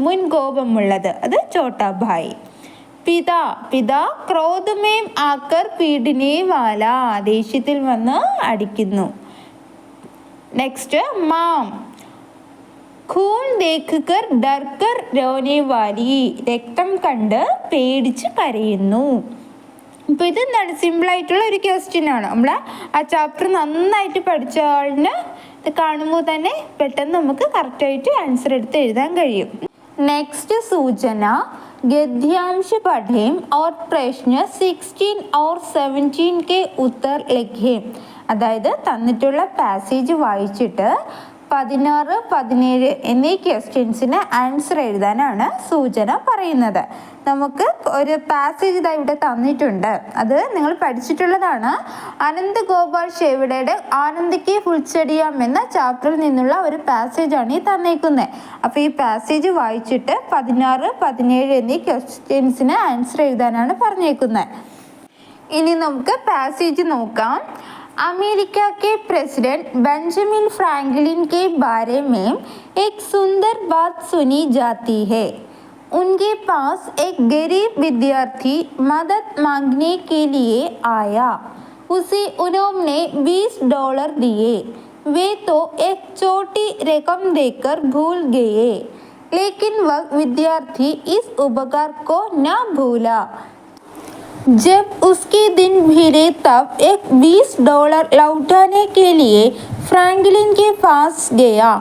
മുൻകോപമുള്ളത്, അത് ചോട്ടാ ഭായി. പിതാ ക്രോധമേം ആക്കർ പീഡിനെ വാല, ദേഷ്യത്തിൽ വന്ന് അടിക്കുന്നു. നെക്സ്റ്റ്, മാം ഖൂൻ ദേഖ് കർ ഡർ കർ രോനെ വാലി, രക്തം കണ്ട് പേടിച്ച് കരയുന്നു. ഇപ്പോൾ ഇത് എന്താണ്, സിമ്പിളായിട്ടുള്ള ഒരു ക്വസ്റ്റ്യൻ ആണ്. നമ്മൾ ആ ചാപ്റ്റർ നന്നായിട്ട് പഠിച്ച ആളിന് ഇത് കാണുമ്പോൾ തന്നെ പെട്ടെന്ന് നമുക്ക് കറക്റ്റായിട്ട് ആൻസർ എടുത്ത് എഴുതാൻ കഴിയും. നെക്സ്റ്റ് സൂചന, गद्यांश पढ़ें और प्रश्न 16 और 17 के उत्तर लिखें. അതായത് തന്നിട്ടുള്ള പാസേജ് വായിച്ചിട്ട് 16, 17 എന്നീ ക്വസ്റ്റ്യൻസിന് ആൻസർ എഴുതാനാണ് സൂചന പറയുന്നത്. നമുക്ക് ഒരു പാസേജ് ഇതാ ഇവിടെ തന്നിട്ടുണ്ട്, അത് നിങ്ങൾ പഠിച്ചിട്ടുള്ളതാണ്. അനന്ത് ഗോപാൽ ഷേവിഡയുടെ ആനന്ദിക്ക് ഫുൾച്ചെടിയാം എന്ന ചാപ്റ്ററിൽ നിന്നുള്ള ഒരു പാസേജാണ് ഈ തന്നേക്കുന്നത്. അപ്പോൾ ഈ പാസേജ് വായിച്ചിട്ട് 16, 17 എന്നീ ക്വസ്റ്റ്യൻസിന് ആൻസർ എഴുതാനാണ് പറഞ്ഞേക്കുന്നത്. ഇനി നമുക്ക് പാസേജ് നോക്കാം. अमेरिका के प्रेसिडेंट बेंजामिन फ्रैंकलिन के बारे में एक सुंदर बात सुनी जाती है. उनके पास एक गरीब विद्यार्थी मदद मांगने के लिए आया. उसे उन्होंने $20 दिए. वे तो एक छोटी रकम देकर भूल गए, लेकिन वह विद्यार्थी इस उपकार को न भूला. जब उसके दिन भिड़े तब एक $20 लौटाने के लिए फ्रैंकलिन के पास गया.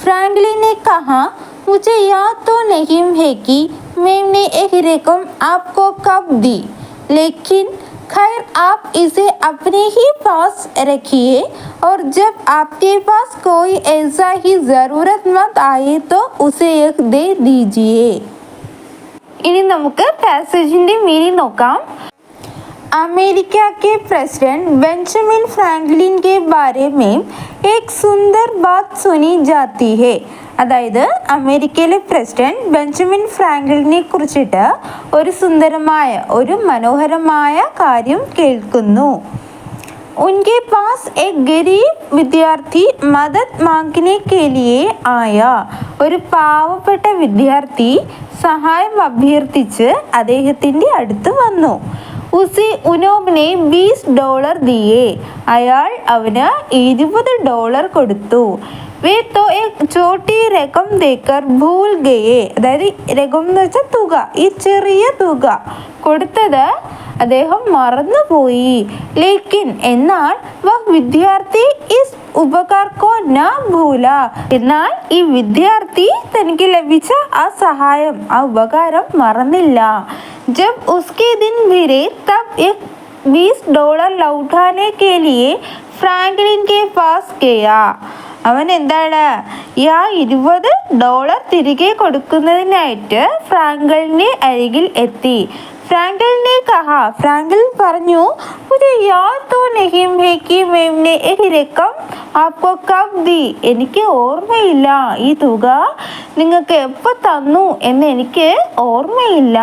फ्रैंकलिन ने कहा, मुझे याद तो नहीं है कि मैंने एक रकम आपको कब दी, लेकिन खैर आप इसे अपने ही पास रखिए और जब आपके पास कोई ऐसा ही ज़रूरतमंद आए तो उसे एक दे दीजिए. ഇനി നമുക്ക് പാസേജിൻ്റെ മീനിങ് നോക്കാം. अमेरिका के प्रेसिडेंट बेंजामिन फ्रांकलिन के बारे में एक सुंदर बात सुनी जाती है. അതായത് അമേരിക്കയിലെ പ്രസിഡന്റ് ബെഞ്ചമിൻ ഫ്രാങ്ക്ലിനെ കുറിച്ചിട്ട് ഒരു സുന്ദരമായ ഒരു മനോഹരമായ കാര്യം കേൾക്കുന്നു. उनके पास एक गरीब विद्यार्थी मदद मांगने के लिए आया. ഒരു പാവപ്പെട്ട വിദ്യാർത്ഥി സഹായം അഭ്യർത്ഥിച്ച് അദ്ദേഹത്തിൻ്റെ അടുത്ത് വന്നു. ഉസി ഉനോബിനെ $20 ദിയേ. അയാൾ അവന് $20 കൊടുത്തു. വേ തോ ഏക് ചോട്ടി രകം ദേക്കർ ഭൂൽ ഗയേ. അതായത് രകം എന്ന് വെച്ചാൽ തുക, ഈ ചെറിയ തുക കൊടുത്തത് അദ്ദേഹം മറന്നുപോയി. ലേക്കിൻ എന്നാൽ വഹ് വിദ്യാർത്ഥി ഇസ് ഉപകാർ കോ ന ഭൂല. എന്നാൽ ഈ വിദ്യാർത്ഥി തനിക്ക് ലഭിച്ച ആ സഹായം, ആ ഉപകാരം മറന്നില്ല. ജബ് ഉസ്കെ ദിൻ ഭിരെ തബ് ഏക് $20 ലൗട്ടാനെ K ലിയെ Franklin K pass Gaya. അവൻ എന്താണ് ഈ $20 തിരികെ കൊടുക്കുന്നതിനായിട്ട് ഫ്രാങ്ക്ലിൻ്റെ അരികിൽ എത്തി. फ्रैंकलिन ने कहा, फ्रैंकलिन പറഞ്ഞു, मुझे याद तो नहीं है कि मैंने एक रकम आपको कब दी. എനിക്ക് ഓർമ്മയില്ല ഈ തുക നിങ്ങൾക്ക് എപ്പോൾ തന്നു എന്ന് എനിക്ക് ഓർമ്മയില്ല.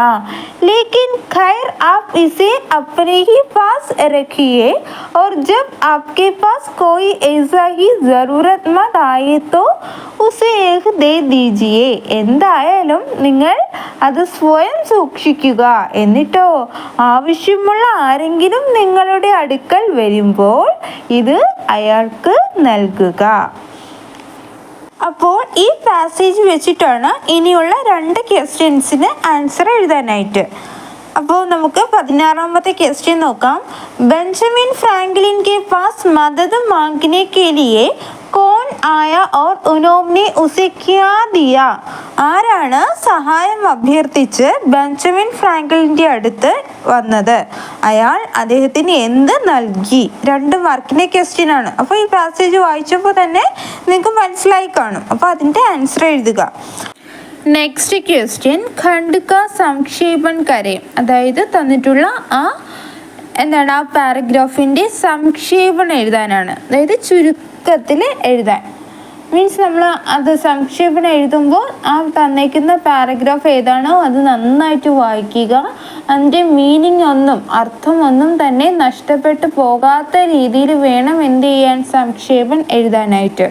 लेकिन खैर आप इसे अपने ही पास रखिए और जब आपके पास कोई ऐसा ही ज़रूरतमंद आए तो उसे एक दे दीजिए. എന്തായാലും നിങ്ങൾ അത് സ്വയം സൂക്ഷിക്കുക. എന്നിട്ടോ ആവശ്യമുള്ള ആരെങ്കിലും നിങ്ങളുടെ അടുക്കൽ വരുമ്പോൾ ഇത് അയാൾക്ക് നൽകുക. അപ്പോൾ ഈ പാസേജ് വെച്ചിട്ടാണ് ഇനിയുള്ള 2 ക്വസ്റ്റ്യൻസിന് ആൻസർ എഴുതാനായിട്ട്. അപ്പോൾ നമുക്ക് 16ാമത്തെ ക്വസ്റ്റ്യൻ നോക്കാം. ബെഞ്ചമിൻ ഫ്രാങ്ക്ലിൻ के पास मदद मांगने के लिए कौन आया और उन्होंने उसे क्या दिया. ആരാണ് സഹായം അഭ്യർത്ഥിച്ച് ബെഞ്ചമിൻ ഫ്രാങ്ക്ലിൻ്റെ അടുത്ത് വന്നത്? അയാൾ അദ്ദേഹത്തിന് എന്ത് നൽകി? 2 മാർക്കിൻ്റെ ക്വസ്റ്റ്യൻ ആണ്. അപ്പോൾ ഈ പാസേജ് വായിച്ചപ്പോൾ തന്നെ നിങ്ങൾക്ക് മനസ്സിലായി കാണും. അപ്പോൾ അതിൻ്റെ ആൻസർ എഴുതുക. നെക്സ്റ്റ് ക്വസ്റ്റ്യൻ ഖണ്ഡ് കാ സംക്ഷേപൺ കരേ. അതായത് തന്നിട്ടുള്ള ആ പാരഗ്രാഫിൻ്റെ സംക്ഷേപണം എഴുതാനാണ്. അതായത് ചുരുക്കത്തിൽ എഴുതാൻ. മീൻസ് നമ്മൾ അത് സംക്ഷേപണം എഴുതുമ്പോൾ ആ തന്നേക്കുന്ന പാരഗ്രാഫ് ഏതാണോ അത് നന്നായിട്ട് വായിക്കുക. അതിൻ്റെ മീനിങ് ഒന്നും അർത്ഥമൊന്നും തന്നെ നഷ്ടപ്പെട്ടു പോകാത്ത രീതിയിൽ വേണം എന്ത് ചെയ്യാൻ, സംക്ഷേപം എഴുതാനായിട്ട്.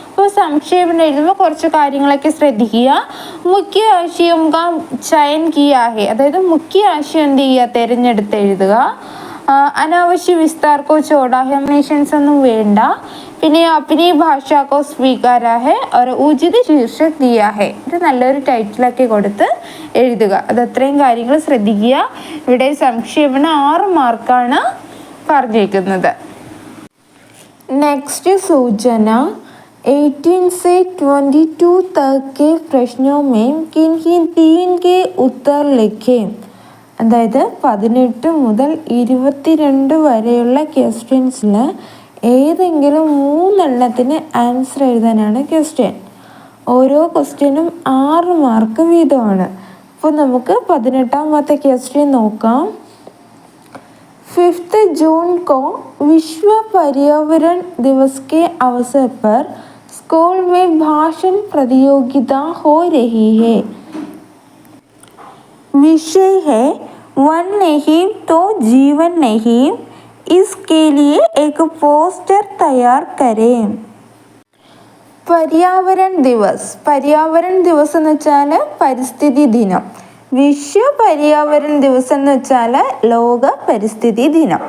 അപ്പോൾ സംക്ഷേപണം എഴുതുമ്പോൾ കുറച്ച് കാര്യങ്ങളൊക്കെ ശ്രദ്ധിക്കുക. മുഖ്യ ആശയം കാ ചയൻ കിയാ ഹെ. അതായത് മുഖ്യ ആശയം എന്ത് ചെയ്യുക, തിരഞ്ഞെടുത്ത് എഴുതുക. അനാവശ്യ വിസ്താർക്കോ ചോടാഹമേഷൻസ് ഒന്നും വേണ്ട. പിന്നെ അപ്നി ഭാഷാക്കോ സ്വീകാരാ ഹെ और ഉചിത ശീർഷക് ദിയാ ഹെ. ഇത് നല്ലൊരു ടൈറ്റിലൊക്കെ കൊടുത്ത് എഴുതുക. അത് അത്രയും കാര്യങ്ങൾ ശ്രദ്ധിക്കുക. ഇവിടെ സംക്ഷേപണം 6 മാർക്കാണ് പറഞ്ഞേക്കുന്നത്. നെക്സ്റ്റ് സൂചന 18 से 22 तक के प्रश्नों में किन्हीं 3 के उत्तर लिखें. അതായത് 18 മുതൽ 22 വരെയുള്ള ക്വസ്റ്റ്യൻസിൽ ഏതെങ്കിലും 3 എണ്ണത്തിന് ആൻസർ എഴുതാനാണ് ക്വസ്റ്റ്യൻ. ഓരോ ക്വസ്റ്റ്യനും 6 മാർക്ക് വീതമാണ്. അപ്പോൾ നമുക്ക് 18ാമത്തെ ക്വസ്റ്റ്യൻ നോക്കാം. 5 जून को विश्व पर्यावरण दिवस के अवसर पर स्कूल में भाषण प्रतियोगिता हो रही है. विषय है वन नहीं तो जीवन नहीं. इसके लिए एक पोस्टर तैयार करें. पर्यावरण दिवस എന്ന് വെച്ചാൽ പരിസ്ഥിതി ദിനം. വിശ്വ पर्यावरण दिवस എന്ന് വെച്ചാൽ ലോക പരിസ്ഥിതി ദിനം.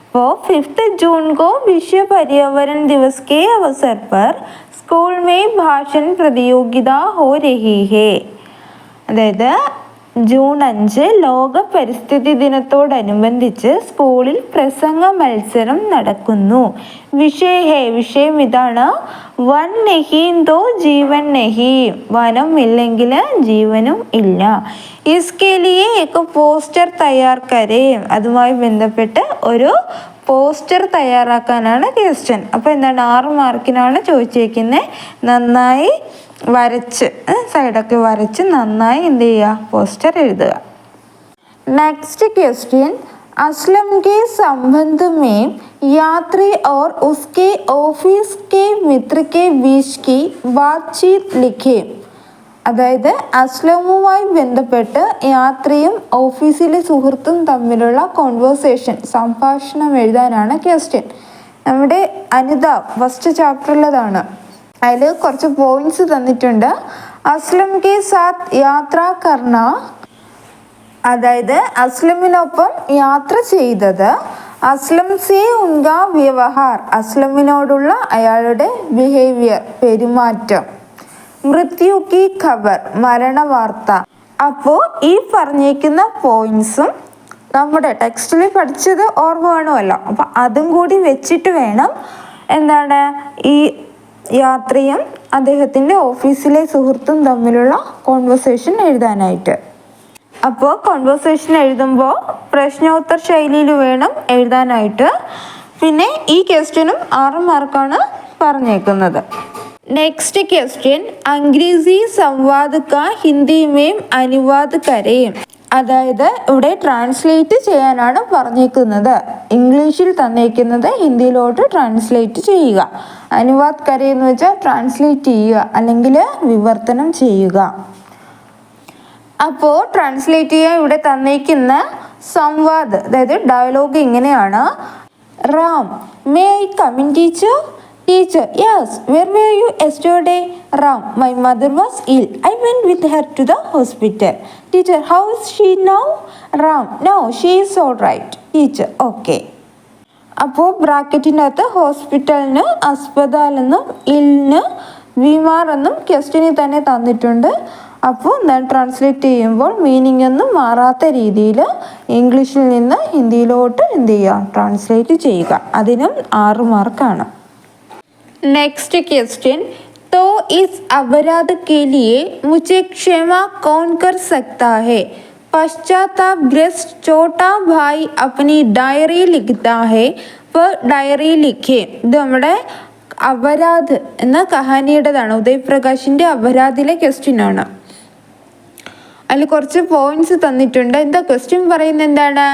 അപ്പോൾ 5 जून को विश्व पर्यावरण दिवस के अवसर पर स्कूल में भाषण प्रतियोगिता हो रही है. അതായത് ജൂൺ 5 ലോക പരിസ്ഥിതി ദിനത്തോടനുബന്ധിച്ച് സ്കൂളിൽ പ്രസംഗ മത്സരം നടക്കുന്നു. വിഷയം ഇതാണ്, വൻ നഹി തോ ജീവൻ നഹി. വനം ഇല്ലെങ്കിൽ ജീവനും ഇല്ല. ഇസ്കെ ലിയേ ഏക് പോസ്റ്റർ തയ്യാർ കരേ. അതുമായി ബന്ധപ്പെട്ട് ഒരു പോസ്റ്റർ തയ്യാറാക്കാനാണ് ക്വസ്റ്റ്യൻ. അപ്പോൾ എന്താണ്, 6 മാർക്കിനാണ് ചോദിച്ചേക്കുന്നത്. നന്നായി വരച്ച് സൈഡൊക്കെ വരച്ച് നന്നായി എന്ത് ചെയ്യുക, പോസ്റ്റർ എഴുതുക. നെക്സ്റ്റ് ക്വസ്റ്റ്യൻ असलम के संबंध में यात्री और उसके ऑफिस के मित्र के बीच की बातचीत लिखे. അതായത് അസ്ലമുമായി ബന്ധപ്പെട്ട് യാത്രിയും ഓഫീസിലെ സുഹൃത്തും തമ്മിലുള്ള കോൺവേഴ്സേഷൻ, സംഭാഷണം എഴുതാനാണ് ക്വസ്റ്റ്യൻ. നമ്മുടെ അനിത ഫസ്റ്റ് ചാപ്റ്ററിലതാണ്. അതിൽ കുറച്ച് പോയിന്റ്സ് തന്നിട്ടുണ്ട്. അസ്ലം കെ സാത്ത് യാത്ര കർണ, അതായത് അസ്ലമിനൊപ്പം യാത്ര ചെയ്തത്. അസ്ലം സേ ഉൻക വ്യവഹാർ, അസ്ലമിനോടുള്ള അയാളുടെ ബിഹേവിയർ, പെരുമാറ്റം. മൃത്യു കി ഖബർ, മരണവാർത്ത. അപ്പോൾ ഈ പറഞ്ഞേക്കുന്ന പോയിന്റ്സും നമ്മുടെ ടെക്സ്റ്റിൽ പഠിച്ചത് ഓർമ്മ വേണമല്ലോ. അപ്പം അതും കൂടി വെച്ചിട്ട് വേണം എന്താണ് ഈ യാത്രിയും അദ്ദേഹത്തിൻ്റെ ഓഫീസിലെ സുഹൃത്തും തമ്മിലുള്ള കോൺവെർസേഷൻ എഴുതാനായിട്ട്. അപ്പോൾ കോൺവെർസേഷൻ എഴുതുമ്പോൾ പ്രശ്നോത്തര ശൈലിയിൽ വേണം എഴുതാനായിട്ട്. പിന്നെ ഈ ക്വസ്റ്റ്യനും 6 മാർക്കാണ് പറഞ്ഞേക്കുന്നത്. നെക്സ്റ്റ് ക്വസ്റ്റ്യൻ, അംഗ്രേസി സംവാദ് കാ ഹിന്ദി മേം അനുവാദ് കരേം. അതായത് ഇവിടെ ട്രാൻസ്ലേറ്റ് ചെയ്യാനാണ് പറഞ്ഞേക്കുന്നത്. ഇംഗ്ലീഷിൽ തന്നേക്കുന്നത് ഹിന്ദിയിലോട്ട് ട്രാൻസ്ലേറ്റ് ചെയ്യുക. അനുവാദ് കരേ എന്ന് വെച്ചാൽ ട്രാൻസ്ലേറ്റ് ചെയ്യുക അല്ലെങ്കിൽ വിവർത്തനം ചെയ്യുക. അപ്പോൾ ട്രാൻസ്ലേറ്റ് ചെയ്യാൻ ഇവിടെ തന്നേക്കുന്ന സംവാദ്, അതായത് ഡയലോഗ് ഇങ്ങനെയാണ്. Ram, may I come in teacher? Teacher, yes. Where were you yesterday? Ram, my mother was ill. I went with her to the hospital. Teacher, how is she now? Ram, no, she is all right. Teacher, okay. അപ്പോൾ ബ്രാക്കറ്റിനകത്ത് ഹോസ്പിറ്റലിന് അസ്പതാലെന്നും ഇല്ലിന് വിമാർ എന്നും ക്വസ്റ്റ്യനിൽ തന്നെ തന്നിട്ടുണ്ട്. അപ്പോൾ എന്താണ് ട്രാൻസ്ലേറ്റ് ചെയ്യുമ്പോൾ മീനിങ് ഒന്നും മാറാത്ത രീതിയിൽ ഇംഗ്ലീഷിൽ നിന്ന് ഹിന്ദിയിലോട്ട് എന്ത് ചെയ്യുക, ട്രാൻസ്ലേറ്റ് ചെയ്യുക. അതിനും 6 മാർക്കാണ്. नेक्स्ट क्वेश्चन, तो इस अपराध के लिए मुझे क्षमा कौन कर सकता है? पश्चातापग्रस्त छोटा भाई अपनी डायरी लिखता है. वह डायറി लिखे. ഇത് നമ്മുടെ അപരാധ് എന്ന കഹാനിയുടേതാണ്. ഉദയപ്രകാശിൻ്റെ അപരാധിലെ ക്വസ്റ്റ്യൻ ആണ്. അതിൽ കുറച്ച് പോയിന്റ്സ് തന്നിട്ടുണ്ട്. എന്താ ക്വസ്റ്റ്യൻ പറയുന്നത് എന്താണ്?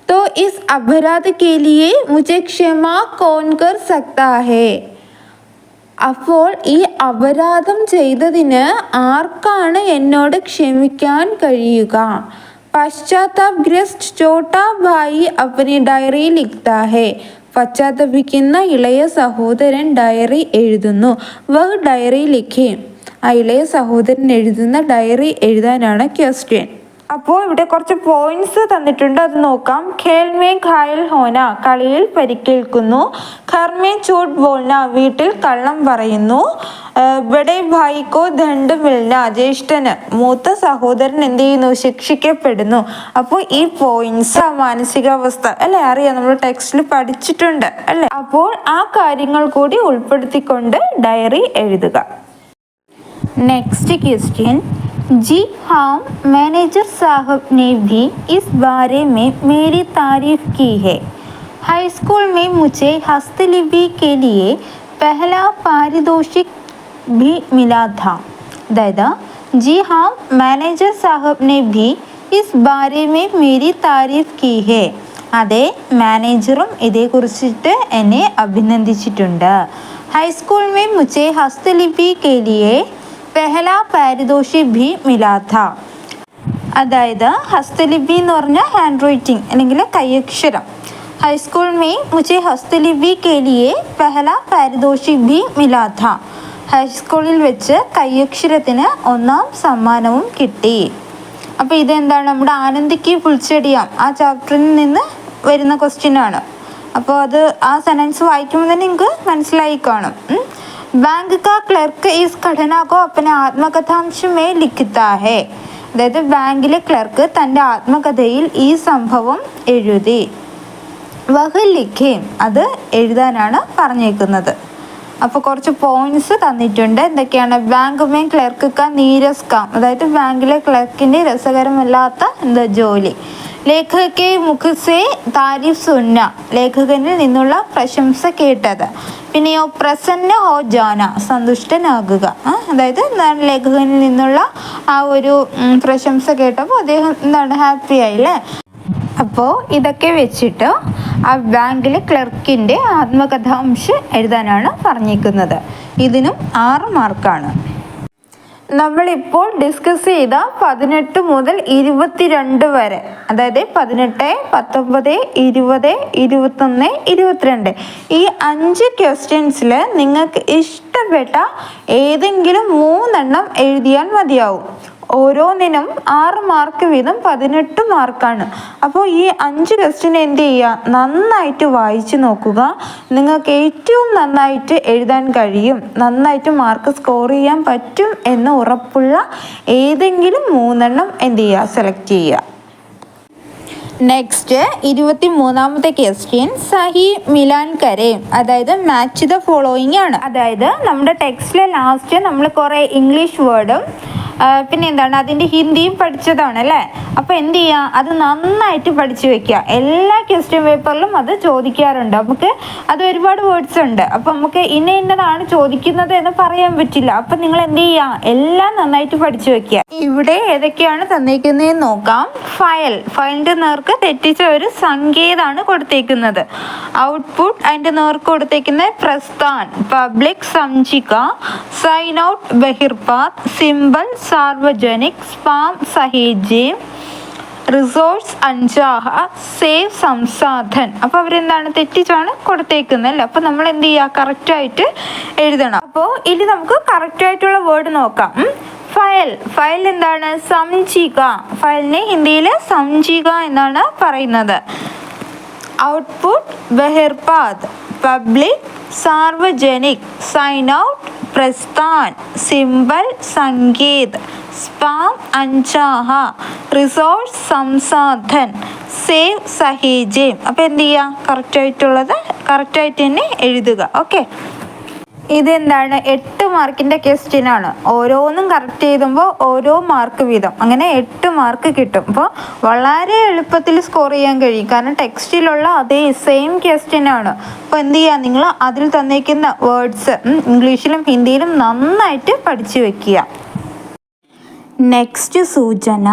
तो इस अपराध के लिए मुझे क्षमा कौन कर सकता है? അപ്പോൾ ഈ അപരാധം ചെയ്തതിന് ആർക്കാണ് എന്നോട് ക്ഷമിക്കാൻ കഴിയുക? പശ്ചാത്താപഗ്രസ്ത് ചോട്ടാ ഭായി അപ്പനി ഡയറി ലിഖ്താ ഹേ. പശ്ചാത്തപിക്കുന്ന ഇളയ സഹോദരൻ ഡയറി എഴുതുന്നു. വഹ് ഡയറി ലിഖേ. ആ ഇളയ സഹോദരൻ എഴുതുന്ന ഡയറി എഴുതാനാണ് ക്വസ്റ്റ്യൻ. അപ്പോൾ ഇവിടെ കുറച്ച് പോയിന്റ്സ് തന്നിട്ടുണ്ട്, അത് നോക്കാം. ഖേൽ മേ ഘായൽ ഹോന, കളിയിൽ പരിക്കേൽക്കുന്നു. ഘർ മേ ചൂട്ട് ബോൾന, വീട്ടിൽ കള്ളം പറയുന്നു. ബഡേ ഭായിക്കോ ദണ്ഡ് മിൽന, ജ്യേഷ്ഠന് മൂത്ത സഹോദരൻ എന്ത് ചെയ്യുന്നു, ശിക്ഷിക്കപ്പെടുന്നു. അപ്പോൾ ഈ പോയിന്റ്സ് മാനസികാവസ്ഥ അല്ലെ അറിയാം, നമ്മൾ ടെക്സ്റ്റിൽ പഠിച്ചിട്ടുണ്ട് അല്ലെ. അപ്പോൾ ആ കാര്യങ്ങൾ കൂടി ഉൾപ്പെടുത്തിക്കൊണ്ട് ഡയറി എഴുതുക. നെക്സ്റ്റ് ക്വസ്റ്റ്യൻ, जी हाँ, मैनेजर साहब ने भी इस बारे में मेरी तारीफ की है. हाई स्कूल में मुझे हस्तलिपि के लिए पहला पारितोषिक भी मिला था. दादा जी हाँ, मैनेजर साहब ने भी इस बारे में मेरी तारीफ की है. അതെ, മാനേജറും ഇതേക്കുറിച്ചിട്ട് എന്നെ അഭിനന്ദിച്ചിട്ടുണ്ട്. ഹൈസ്കൂൾ में मुझे हस्तलिपि के लिए പെഹല പാരിതോഷിക് ഭി മിലാ ഥാ. അതായത് ഹസ്തലിപി എന്ന് പറഞ്ഞാൽ ഹാൻഡ് റൈറ്റിംഗ് അല്ലെങ്കിൽ കൈയക്ഷരം. ഹൈസ്കൂൾ മേ മുझे ഹസ്തലിപി കെ ലിയേ പെഹല പാരിതോഷിക് ഭി മിലാ ഥാ. ഹൈസ്കൂളിൽ വെച്ച് കൈയക്ഷരത്തിന് 1ാം സമ്മാനവും കിട്ടി. അപ്പോൾ ഇതെന്താണ്, നമ്മുടെ ആനന്ദിക്ക് പുൽച്ചെടിയാം ആ ചാപ്റ്ററിൽ നിന്ന് വരുന്ന ക്വസ്റ്റ്യൻ ആണ്. അപ്പോൾ അത് ആ സെൻറ്റൻസ് വായിക്കുമ്പോൾ തന്നെ നിങ്ങൾക്ക് മനസ്സിലായി കാണും. बैंक का क्लर्क इस घटना को अपने आत्मकथांश में लिखता है. അതായത് ബാങ്കിലെ ക്ലർക്ക് തൻ്റെ ആത്മകഥയിൽ ഈ സംഭവം എഴുതി. വഹ് ലിഖേം, അത് എഴുതാനാണ് പറഞ്ഞേക്കുന്നത്. അപ്പോൾ കുറച്ച് പോയിന്റ്സ് തന്നിട്ടുണ്ട്. എന്തൊക്കെയാണ്? ബാങ്ക് മേ ക്ലർക്ക് കാ നീരസ് കാം, അതായത് ബാങ്കിലെ ക്ലർക്കിൻ്റെ രസകരമല്ലാത്ത ജോലി. ലേഖകെ മുഖസേ താരിഫ് സുന്ന, ലേഖകനിൽ നിന്നുള്ള പ്രശംസ കേട്ടത്. പിന്നെയോ പ്രസന്ന ഹോ ജാന, സന്തുഷ്ടനാകുക. അതായത് ലേഖകനിൽ നിന്നുള്ള ആ ഒരു പ്രശംസ കേട്ടപ്പോൾ അദ്ദേഹം എന്താണ്, ഹാപ്പി ആയില്ലേ. അപ്പോൾ ഇതൊക്കെ വെച്ചിട്ട് ആ ബാങ്കിലെ ക്ലർക്കിൻ്റെ ആത്മകഥാംശം എഴുതാനാണ് പറഞ്ഞിരിക്കുന്നത്. ഇതിനും 6 മാർക്കാണ്. നമ്മളിപ്പോൾ ഡിസ്കസ് ചെയ്ത 18 മുതൽ 22 വരെ, അതായത് 18, 19, 20, 21, 22 ഈ 5 ക്വസ്റ്റ്യൻസിൽ നിങ്ങൾക്ക് ഇഷ്ടപ്പെട്ട ഏതെങ്കിലും 3 എഴുതിയാൽ മതിയാവും. ഓരോന്നിനും 6 മാർക്ക് വീതം 18 മാർക്കാണ്. അപ്പോൾ ഈ 5 ക്വസ്റ്റ്യൻ എന്ത് ചെയ്യുക, നന്നായിട്ട് വായിച്ച് നോക്കുക. നിങ്ങൾക്ക് ഏറ്റവും നന്നായിട്ട് എഴുതാൻ കഴിയും, നന്നായിട്ട് മാർക്ക് സ്കോർ ചെയ്യാൻ പറ്റും എന്ന് ഉറപ്പുള്ള ഏതെങ്കിലും 3 എന്ത് ചെയ്യുക, സെലക്ട് ചെയ്യുക. നെക്സ്റ്റ് 23ാമത്തെ ക്വസ്റ്റ്യൻ സഹി മിലാൻ കരേം, അതായത് മാച്ച് ദ ഫോളോയിങ് ആണ്. അതായത് നമ്മുടെ ടെക്സ്റ്റിലെ ലാസ്റ്റ് നമ്മൾ കുറേ ഇംഗ്ലീഷ് വേർഡും പിന്നെ എന്താണ് അതിൻ്റെ ഹിന്ദിയും പഠിച്ചതാണ് അല്ലേ. അപ്പോൾ എന്ത് ചെയ്യുക, അത് നന്നായിട്ട് പഠിച്ചു വെക്കുക. എല്ലാ ക്വസ്റ്റ്യൻ പേപ്പറിലും അത് ചോദിക്കാറുണ്ട്. നമുക്ക് അത് ഒരുപാട് വേർഡ്സ് ഉണ്ട്. അപ്പോൾ നമുക്ക് ഇന്നതാണ് ചോദിക്കുന്നത് എന്ന് പറയാൻ പറ്റില്ല. അപ്പം നിങ്ങൾ എന്ത് ചെയ്യുക, എല്ലാം നന്നായിട്ട് പഠിച്ചു വെക്കുക. ഇവിടെ ഏതൊക്കെയാണ് തന്നിരിക്കുന്നതെന്ന് നോക്കാം. ഫയലിൻ്റെ നേർക്ക് തെറ്റിച്ച ഒരു സങ്കേതാണ് കൊടുത്തേക്കുന്നത്. ഔട്ട്പുട്ട് അതിൻ്റെ നേർക്ക് കൊടുത്തേക്കുന്നത് പ്രസ്ഥാൻ, പബ്ലിക് സംചിക, സൈൻ ഔട്ട് ബഹിർപാത്, സിംബൽ സാർവജനിക്, സ്പാം സഹേജീം, റിസോഴ്സ് അഞ്ചാഹ, സേവ് സംസാധൻ. അപ്പോൾ അവരെന്താണ് തെറ്റിച്ചാണ് കൊടുത്തേക്കുന്നത് അല്ലേ. അപ്പോൾ നമ്മൾ എന്ത് ചെയ്യുക, കറക്റ്റായിട്ട് എഴുതണം. അപ്പോൾ ഇനി നമുക്ക് കറക്റ്റായിട്ടുള്ള വേർഡ് നോക്കാം. ഫയൽ എന്താണ്, സംചിക. ഫയലിനെ ഹിന്ദിയിൽ സംചിക എന്നാണ് പറയുന്നത്. ഔട്ട്പുട്ട് ബഹിർപാത്, പബ്ലിക് സാർവജനിക്, സൈൻ ഔട്ട് പ്രസ്ഥാൻ, സിംബൽ സങ്കേത്, സ്പാം അഞ്ചാഹ, റിസോഴ്സ് സംസാധൻ, സേവ് സഹേജേം. അപ്പോൾ എന്ത് ചെയ്യുക, കറക്റ്റായിട്ടുള്ളത് കറക്റ്റായിട്ട് തന്നെ എഴുതുക. ഓക്കെ, ഇതെന്താണ് 8 മാർക്കിൻ്റെ ക്വസ്റ്റ്യൻ ആണ്. ഓരോന്നും കറക്റ്റ് എഴുതുമ്പോൾ ഓരോ മാർക്ക് വീതം, അങ്ങനെ 8 മാർക്ക് കിട്ടും. അപ്പോൾ വളരെ എളുപ്പത്തിൽ സ്കോർ ചെയ്യാൻ കഴിയും, കാരണം ടെക്സ്റ്റിലുള്ള അതേ സെയിം ക്വസ്റ്റ്യൻ ആണ്. അപ്പോൾ എന്ത് ചെയ്യുക, നിങ്ങൾ അതിൽ തന്നേക്കുന്ന വേർഡ്സ് ഇംഗ്ലീഷിലും ഹിന്ദിയിലും നന്നായിട്ട് പഠിച്ചു വെക്കുക. നെക്സ്റ്റ് സൂചന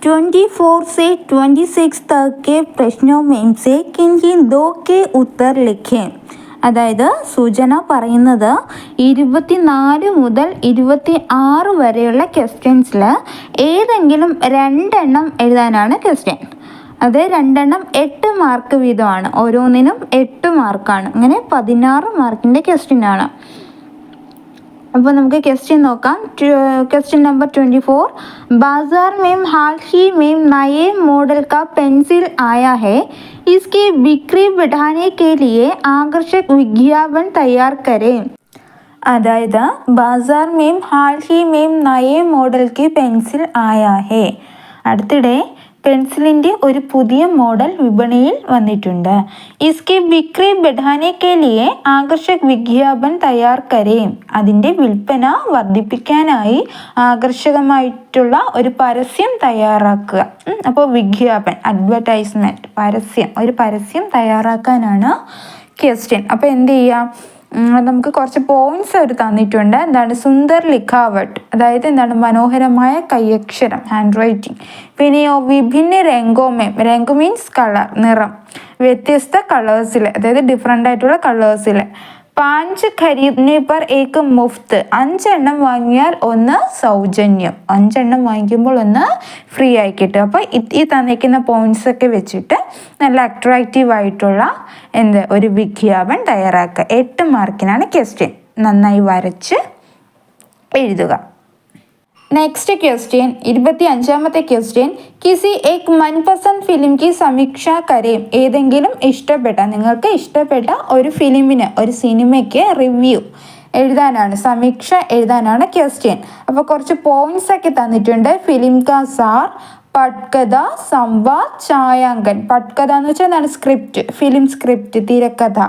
24 से 26 तक के प्रश्नों में से किन्हीं 2 के उत्तर लिखें. അതായത് സൂചന പറയുന്നത് 24 മുതൽ 26 വരെയുള്ള ക്വസ്റ്റ്യൻസിൽ ഏതെങ്കിലും 2 എഴുതാനാണ് ക്വസ്റ്റ്യൻ. അത് 2 8 മാർക്ക് വീതമാണ്. ഓരോന്നിനും 8 മാർക്കാണ്. അങ്ങനെ 16 മാർക്കിൻ്റെ ക്വസ്റ്റ്യൻ ആണ്. അപ്പോൾ നമുക്ക് ക്വസ്റ്റ്യൻ നോക്കാം. क्वेश्चन नंबर 24, बाजार में हाल ही में नए मॉडल का पेंसिल आया है, इसकी बिक्री बढ़ाने के लिए आकर्षक विज्ञापन तैयार करें. अदायद बाजार में हाल ही में नए मॉडल की पेंसिल आया है. അടുത്തിടെ പെൻസിലിൻ്റെ ഒരു പുതിയ മോഡൽ വിപണിയിൽ വന്നിട്ടുണ്ട്. ഇസ്കി ബിക്രി ബഡാനെ കെ ലിയെ ആകർഷക് വിജ്ഞാപൻ തയ്യാർ കരേം. അതിൻ്റെ വിൽപ്പന വർദ്ധിപ്പിക്കാനായി ആകർഷകമായിട്ടുള്ള ഒരു പരസ്യം തയ്യാറാക്കുക. അപ്പോൾ വിജ്ഞാപൻ, അഡ്വർടൈസ്മെൻറ്റ്, ഒരു പരസ്യം തയ്യാറാക്കാനാണ് ക്വസ്റ്റ്യൻ. അപ്പോൾ എന്ത് ചെയ്യാം, നമുക്ക് കുറച്ച് പോയിന്റ്സ് അവർ തന്നിട്ടുണ്ട്. എന്താണ് സുന്ദർ ലിഖാവട്ട്, അതായത് എന്താണ് മനോഹരമായ കൈയക്ഷരം, ഹാൻഡ് റൈറ്റിംഗ്. പിന്നെയോ വിഭിന്ന രംഗോമേം, രംഗ മീൻസ് കളർ, നിറം, വ്യത്യസ്ത കളേഴ്സിൽ, അതായത് ഡിഫറെൻ്റ് ആയിട്ടുള്ള കളേഴ്സിൽ. 5 ഖരീദ്നെ പർ ഏക്ക് മുഫ്ത്, 5 വാങ്ങിയാൽ 1 സൗജന്യം, 5 വാങ്ങിക്കുമ്പോൾ 1 ഫ്രീ ആയി കിട്ടും. അപ്പോൾ ഈ തന്നിരിക്കുന്ന പോയിന്റ്സ് ഒക്കെ വെച്ചിട്ട് നല്ല അട്രാക്റ്റീവ് ആയിട്ടുള്ള ഒരു വിജ്ഞാപൻ തയ്യാറാക്കുക. 8 മാർക്കിനാണ് ക്വസ്റ്റ്യൻ. നന്നായി വരച്ച് എഴുതുക. നെക്സ്റ്റ് ക്വസ്റ്റ്യൻ 25ാമത്തെ ക്വസ്റ്റ്യൻ, കിസി ഏക് മൻപസന്ദ് ഫിലിം കി സമീക്ഷ കരേം. ഏതെങ്കിലും നിങ്ങൾക്ക് ഇഷ്ടപ്പെട്ട ഒരു ഫിലിമിന്, ഒരു സിനിമയ്ക്ക് റിവ്യൂ എഴുതാനാണ്, സമീക്ഷ എഴുതാനാണ് ക്വസ്റ്റ്യൻ. അപ്പോൾ കുറച്ച് പോയിന്റ്സ് ഒക്കെ തന്നിട്ടുണ്ട്. ഫിലിം കാ സാർ, പട്കഥ, സംവാദ്, ഛായാങ്കൻ. പട്കഥ എന്ന് വെച്ചാൽ എന്താണ്, സ്ക്രിപ്റ്റ്, ഫിലിം സ്ക്രിപ്റ്റ്, തിരക്കഥ.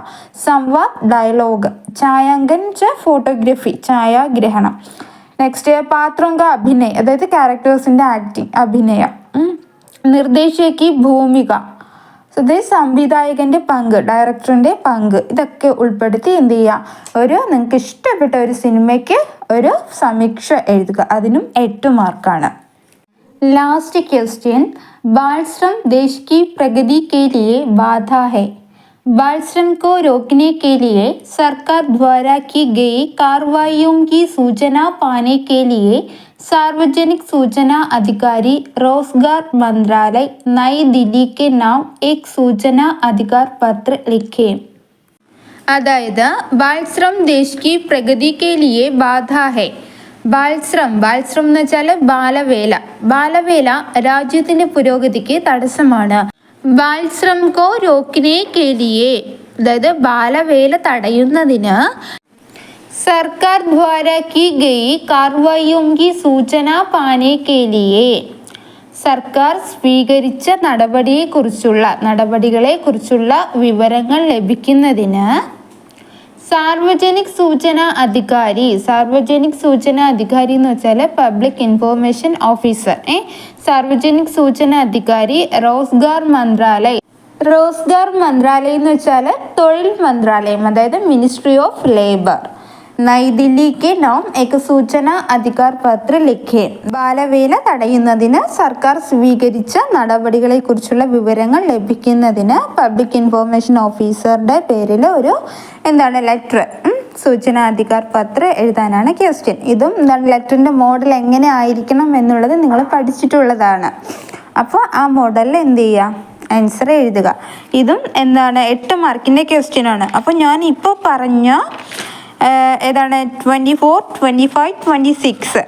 സംവാദ് ഡയലോഗ്, ഛായാങ്കൻ വെച്ചാൽ ഫോട്ടോഗ്രാഫി, ഛായാഗ്രഹണം. നെക്സ്റ്റ് പാത്രോങ്ക അഭിനയ്, അതായത് ക്യാരക്ടേഴ്സിൻ്റെ ആക്ടിങ്, അഭിനയം. നിർദ്ദേശകി ഭൂമിക, അതായത് സംവിധായകൻ്റെ പങ്ക്, ഡയറക്ടറിൻ്റെ പങ്ക്. ഇതൊക്കെ ഉൾപ്പെടുത്തി എന്ത് ചെയ്യുക, നിങ്ങൾക്ക് ഇഷ്ടപ്പെട്ട ഒരു സിനിമയ്ക്ക് ഒരു സമീക്ഷ എഴുതുക. അതിനും 8 മാർക്കാണ്. लास्ट क्वेश्चन, बाल श्रम देश की प्रगति के लिए बाधा है। बाल श्रम को रोकने के लिए सरकार द्वारा की गई कार्रवाइयों की सूचना पाने के लिए सार्वजनिक सूचना अधिकारी रोजगार मंत्रालय नई दिल्ली के नाम एक सूचना अधिकार पत्र लिखे। അതായത് ബാൽശ്രം ദേശ് കി പ്രഗതിക്ക് ലിയേ ബാധ ഹൈ. ബാൽശ്രം എന്ന് വെച്ചാൽ ബാലവേല രാജ്യത്തിന്റെ പുരോഗതിക്ക് തടസ്സമാണ്. ബാൽശ്രം കോ രോക്കനെ കെ ലിയേ, അതായത് ബാലവേല തടയുന്നതിന് സർക്കാർ ദ്വാര കി ഗയി കാർവായിയോं की सूचना पाने के लिए, സർക്കാർ സ്വീകരിച്ച നടപടികളെക്കുറിച്ചുള്ള വിവരങ്ങൾ ലഭിക്കുന്നതിന് സാർവജനിക് സൂചന അധികാരി എന്ന് വെച്ചാൽ പബ്ലിക് ഇൻഫോർമേഷൻ ഓഫീസർ, സാർവജനിക് സൂചന അധികാരി റോസ്ഗാർ മന്ത്രാലയ് എന്ന് വെച്ചാൽ തൊഴിൽ മന്ത്രാലയം, അതായത് മിനിസ്ട്രി ഓഫ് ലേബർ, നയി ദില്ലിക്ക് നാം ഏക സൂചന അധികാർ പത്ര ലിഖേ. ബാലവേല തടയുന്നതിന് സർക്കാർ സ്വീകരിച്ച നടപടികളെക്കുറിച്ചുള്ള വിവരങ്ങൾ ലഭിക്കുന്നതിന് പബ്ലിക് ഇൻഫോർമേഷൻ ഓഫീസറുടെ പേരിൽ ഒരു ലെറ്റർ, സൂചന അധികാർ പത്ര എഴുതാനാണ് ക്വസ്റ്റ്യൻ. ഇതും ലെറ്ററിൻ്റെ മോഡൽ എങ്ങനെ ആയിരിക്കണം എന്നുള്ളത് നിങ്ങൾ പഠിച്ചിട്ടുള്ളതാണ്. അപ്പോൾ ആ മോഡലിൽ എന്ത് ചെയ്യുക, ആൻസർ എഴുതുക. ഇതും 8 മാർക്കിൻ്റെ ക്വസ്റ്റ്യൻ ആണ്. അപ്പോൾ ഞാൻ ഇപ്പോൾ പറഞ്ഞ 24, 25, 26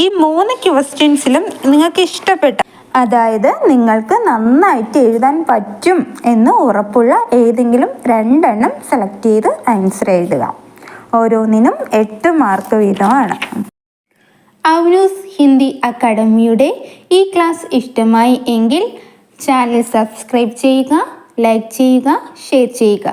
ഈ 3 ക്വസ്റ്റ്യൻസിലും നിങ്ങൾക്ക് ഇഷ്ടപ്പെട്ട, അതായത് നിങ്ങൾക്ക് നന്നായിട്ട് എഴുതാൻ പറ്റും എന്ന് ഉറപ്പുള്ള ഏതെങ്കിലും 2 എണ്ണം സെലക്ട് ചെയ്ത് ആൻസർ എഴുതുക. ഓരോന്നിനും 8 മാർക്ക് വീതമാണ്. അവനൂസ് ഹിന്ദി അക്കാഡമിയുടെ ഈ ക്ലാസ് ഇഷ്ടമായി എങ്കിൽ ചാനൽ സബ്സ്ക്രൈബ് ചെയ്യുക, ലൈക്ക് ചെയ്യുക, ഷെയർ ചെയ്യുക.